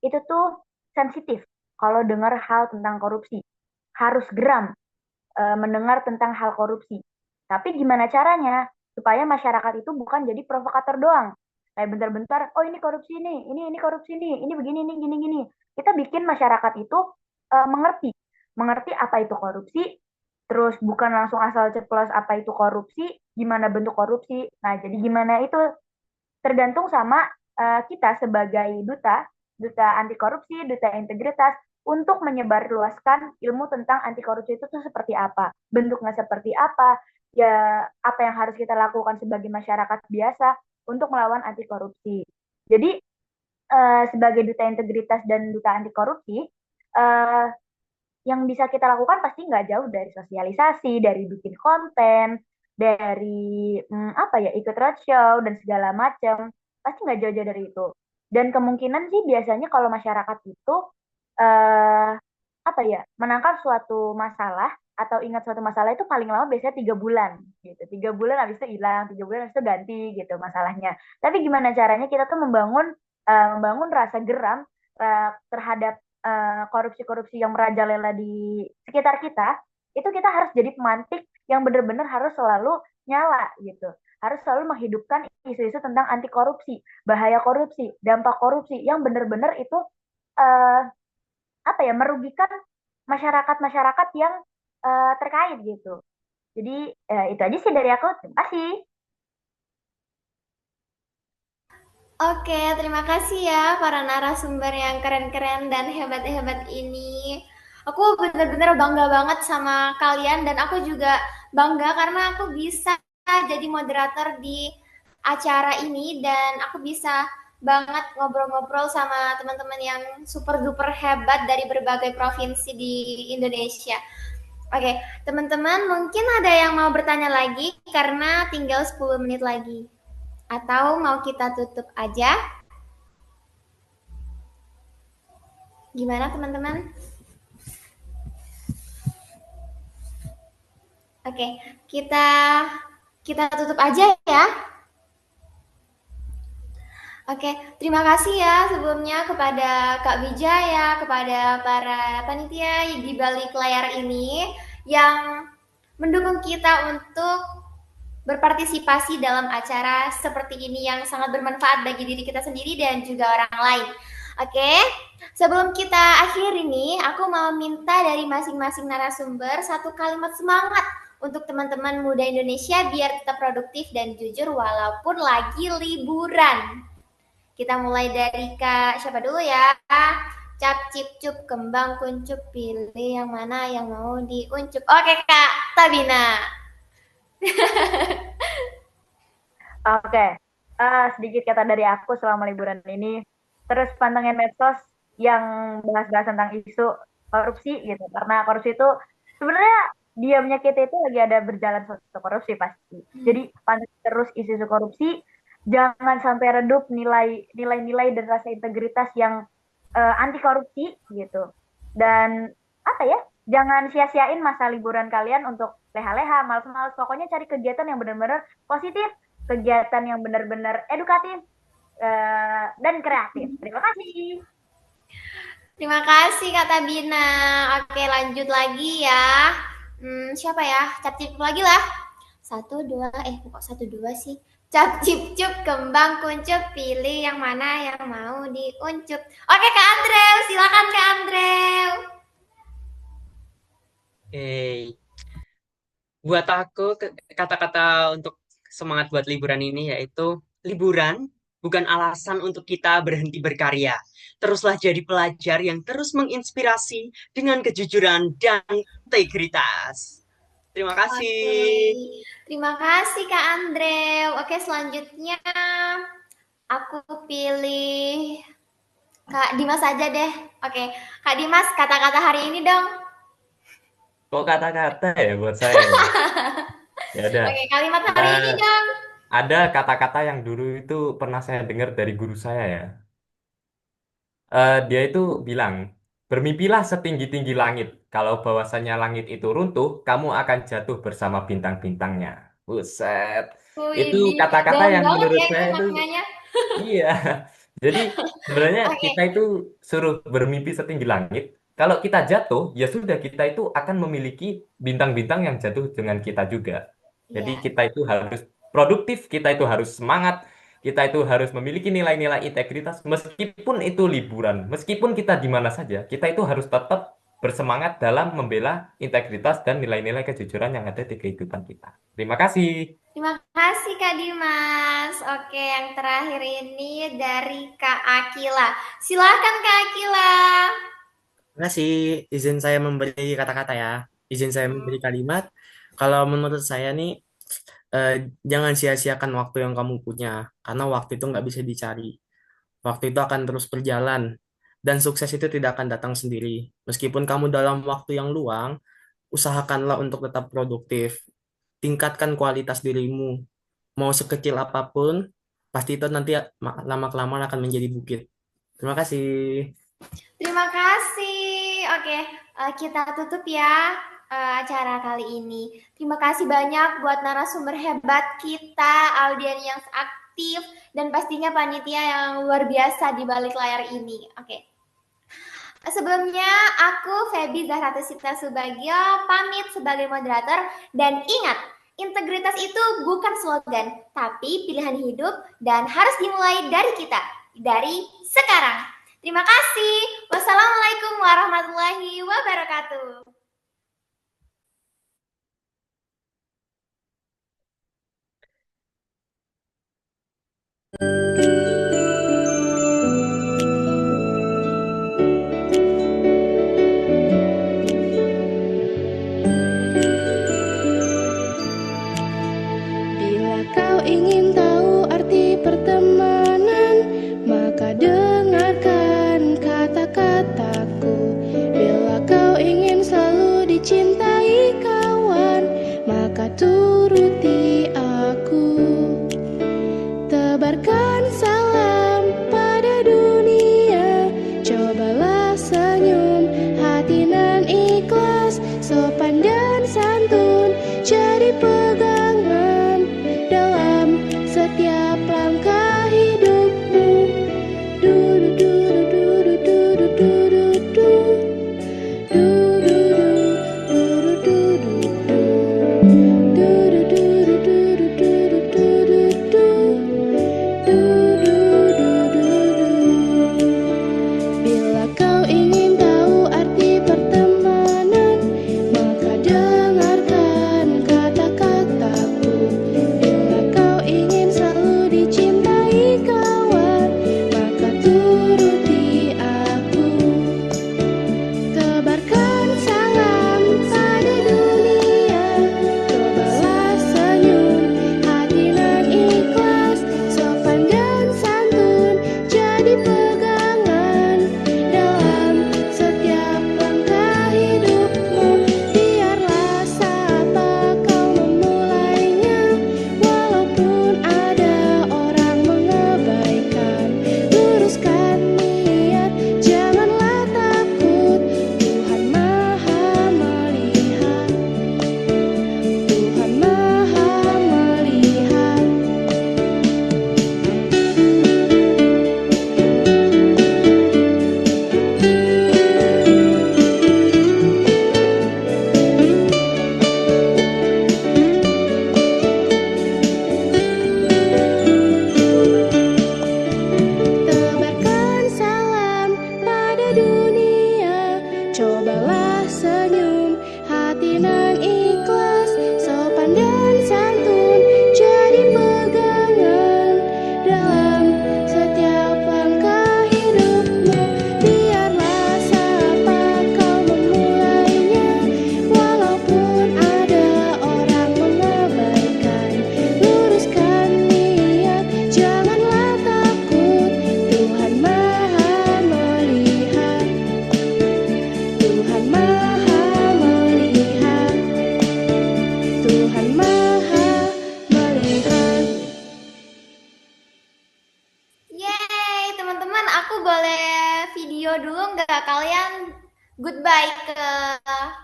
itu tuh sensitif kalau dengar hal tentang korupsi, harus geram mendengar tentang hal korupsi. Tapi gimana caranya supaya masyarakat itu bukan jadi provokator doang? Kayak bentar-bentar, oh ini korupsi ini korupsi ini begini, ini gini-gini. Kita bikin masyarakat itu mengerti, mengerti apa itu korupsi, terus bukan langsung asal ceplos apa itu korupsi, gimana bentuk korupsi. Nah, jadi gimana itu tergantung sama kita sebagai duta, duta anti korupsi, duta integritas untuk menyebarluaskan ilmu tentang anti korupsi itu tuh seperti apa, bentuknya seperti apa, ya apa yang harus kita lakukan sebagai masyarakat biasa untuk melawan anti korupsi. Jadi sebagai duta integritas dan duta anti korupsi, eh, yang bisa kita lakukan pasti nggak jauh dari sosialisasi, dari bikin konten, dari apa ya, ikut roadshow dan segala macam, pasti nggak jauh-jauh dari itu. Dan kemungkinan sih biasanya kalau masyarakat itu eh, apa ya, menangkap suatu masalah atau ingat suatu masalah itu paling lama biasanya 3 bulan gitu. 3 bulan habis itu hilang, 3 bulan habis itu ganti gitu masalahnya. Tapi gimana caranya kita tuh membangun rasa geram terhadap korupsi-korupsi yang merajalela di sekitar kita, itu kita harus jadi pemantik yang benar-benar harus selalu nyala gitu. Harus selalu menghidupkan isu-isu tentang anti korupsi, bahaya korupsi, dampak korupsi yang benar-benar itu uh, apa ya, merugikan masyarakat-masyarakat yang terkait gitu. Jadi itu aja sih dari aku. Terima kasih.
Oke, terima kasih ya para narasumber yang keren-keren dan hebat-hebat ini. Aku benar-benar bangga banget sama kalian dan aku juga bangga karena aku bisa jadi moderator di acara ini dan aku bisa banget ngobrol-ngobrol sama teman-teman yang super duper hebat dari berbagai provinsi di Indonesia. Oke, teman-teman mungkin ada yang mau bertanya lagi karena tinggal 10 menit lagi. Atau mau kita tutup aja? Gimana teman-teman? Oke, kita kita tutup aja ya. Oke, terima kasih ya sebelumnya kepada Kak Wijaya, kepada para panitia di balik layar ini yang mendukung kita untuk berpartisipasi dalam acara seperti ini yang sangat bermanfaat bagi diri kita sendiri dan juga orang lain. Oke, sebelum kita akhir ini, aku mau minta dari masing-masing narasumber satu kalimat semangat untuk teman-teman muda Indonesia biar tetap produktif dan jujur walaupun lagi liburan. Kita mulai dari Kak siapa dulu ya? Cap, cip, cup, kembang, kuncup, pilih yang mana yang mau diuncup. Oke Kak Tabina.
Oke, sedikit kata dari aku selama liburan ini. Terus pantengin medsos yang bahas-bahas tentang isu korupsi gitu. Karena korupsi itu sebenarnya diamnya kita itu lagi ada berjalan suatu korupsi pasti. Jadi pantengin terus isu-isu korupsi. Jangan sampai redup nilai-nilai dan rasa integritas yang anti korupsi gitu. Dan apa ya? Jangan sia-siain masa liburan kalian untuk leha-leha, males-males. Pokoknya cari kegiatan yang benar-benar positif, kegiatan yang benar-benar edukatif dan kreatif. Terima kasih.
Terima kasih Kak Tabina. Oke lanjut lagi ya. Siapa ya? Cap cip lagi lah. 1, 2, kok 1, 2 sih? Cap cip cup kembang kuncup pilih yang mana yang mau diuncup. Oke Kak Andrew, silakan Kak Andrew.
Buat aku kata-kata untuk semangat buat liburan ini yaitu liburan bukan alasan untuk kita berhenti berkarya. Teruslah jadi pelajar yang terus menginspirasi dengan kejujuran dan integritas. Terima kasih.
Terima kasih Kak Andrew. Oke, selanjutnya aku pilih Kak Dimas aja deh. Oke, Kak Dimas, kata-kata hari ini dong.
Kok kata-kata ya buat saya? Ya udah.
Oke, kalimat hari ini dong.
Ada kata-kata yang dulu itu pernah saya dengar dari guru saya ya. Dia itu bilang, bermimpilah setinggi-tinggi langit. Kalau bahwasanya langit itu runtuh, kamu akan jatuh bersama bintang-bintangnya. Buset. Itu
Wih,
kata-kata
dalam
yang
banget
menurut
ya itu
saya itu,
maknanya.
iya. Jadi sebenarnya
Oke,
kita itu suruh bermimpi setinggi langit. Kalau kita jatuh, ya sudah kita itu akan memiliki bintang-bintang yang jatuh dengan kita juga. Jadi
iya.
kita itu harus produktif, kita itu harus semangat, kita itu harus memiliki nilai-nilai integritas meskipun itu liburan, meskipun kita di mana saja, kita itu harus tetap bersemangat dalam membela integritas dan nilai-nilai kejujuran yang ada di kehidupan kita. Terima kasih.
Terima kasih Kak Dimas. Oke, yang terakhir ini dari Kak Akila. Silakan Kak Akila.
Terima kasih. Izin saya memberi kata-kata ya. Izin saya memberi kalimat. Kalau menurut saya nih, eh, jangan sia-siakan waktu yang kamu punya. Karena waktu itu nggak bisa dicari. Waktu itu akan terus berjalan. Dan sukses itu tidak akan datang sendiri. Meskipun kamu dalam waktu yang luang, usahakanlah untuk tetap produktif. Tingkatkan kualitas dirimu. Mau sekecil apapun, pasti itu nanti lama-kelamaan akan menjadi bukit. Terima kasih.
Terima kasih. Oke, kita tutup ya acara kali ini. Terima kasih banyak buat narasumber hebat kita, audien yang aktif, dan pastinya panitia yang luar biasa di balik layar ini. Oke. Sebelumnya, aku Feby Zahrata Sita Subagio pamit sebagai moderator dan ingat, integritas itu bukan slogan, tapi pilihan hidup dan harus dimulai dari kita, dari sekarang. Terima kasih. Wassalamualaikum warahmatullahi wabarakatuh.
Bila kau ingin tahu arti pertemanan, maka dengarkan kata-kataku. Bila kau ingin selalu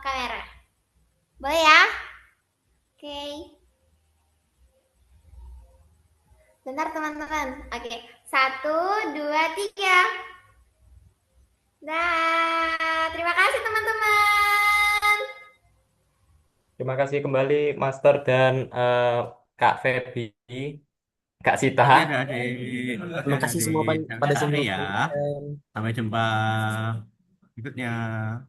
kamera. Boleh ya? Oke. Bentar teman-teman. Oke. 1, 2, 3. Nah, terima kasih teman-teman.
Terima kasih kembali Master dan Kak Feby, Kak Sita.
Oke adik-adik. Oke
Terima kasih semua
adik-adik.
pada
Dadah
semua
ya.
penonton.
Sampai jumpa berikutnya.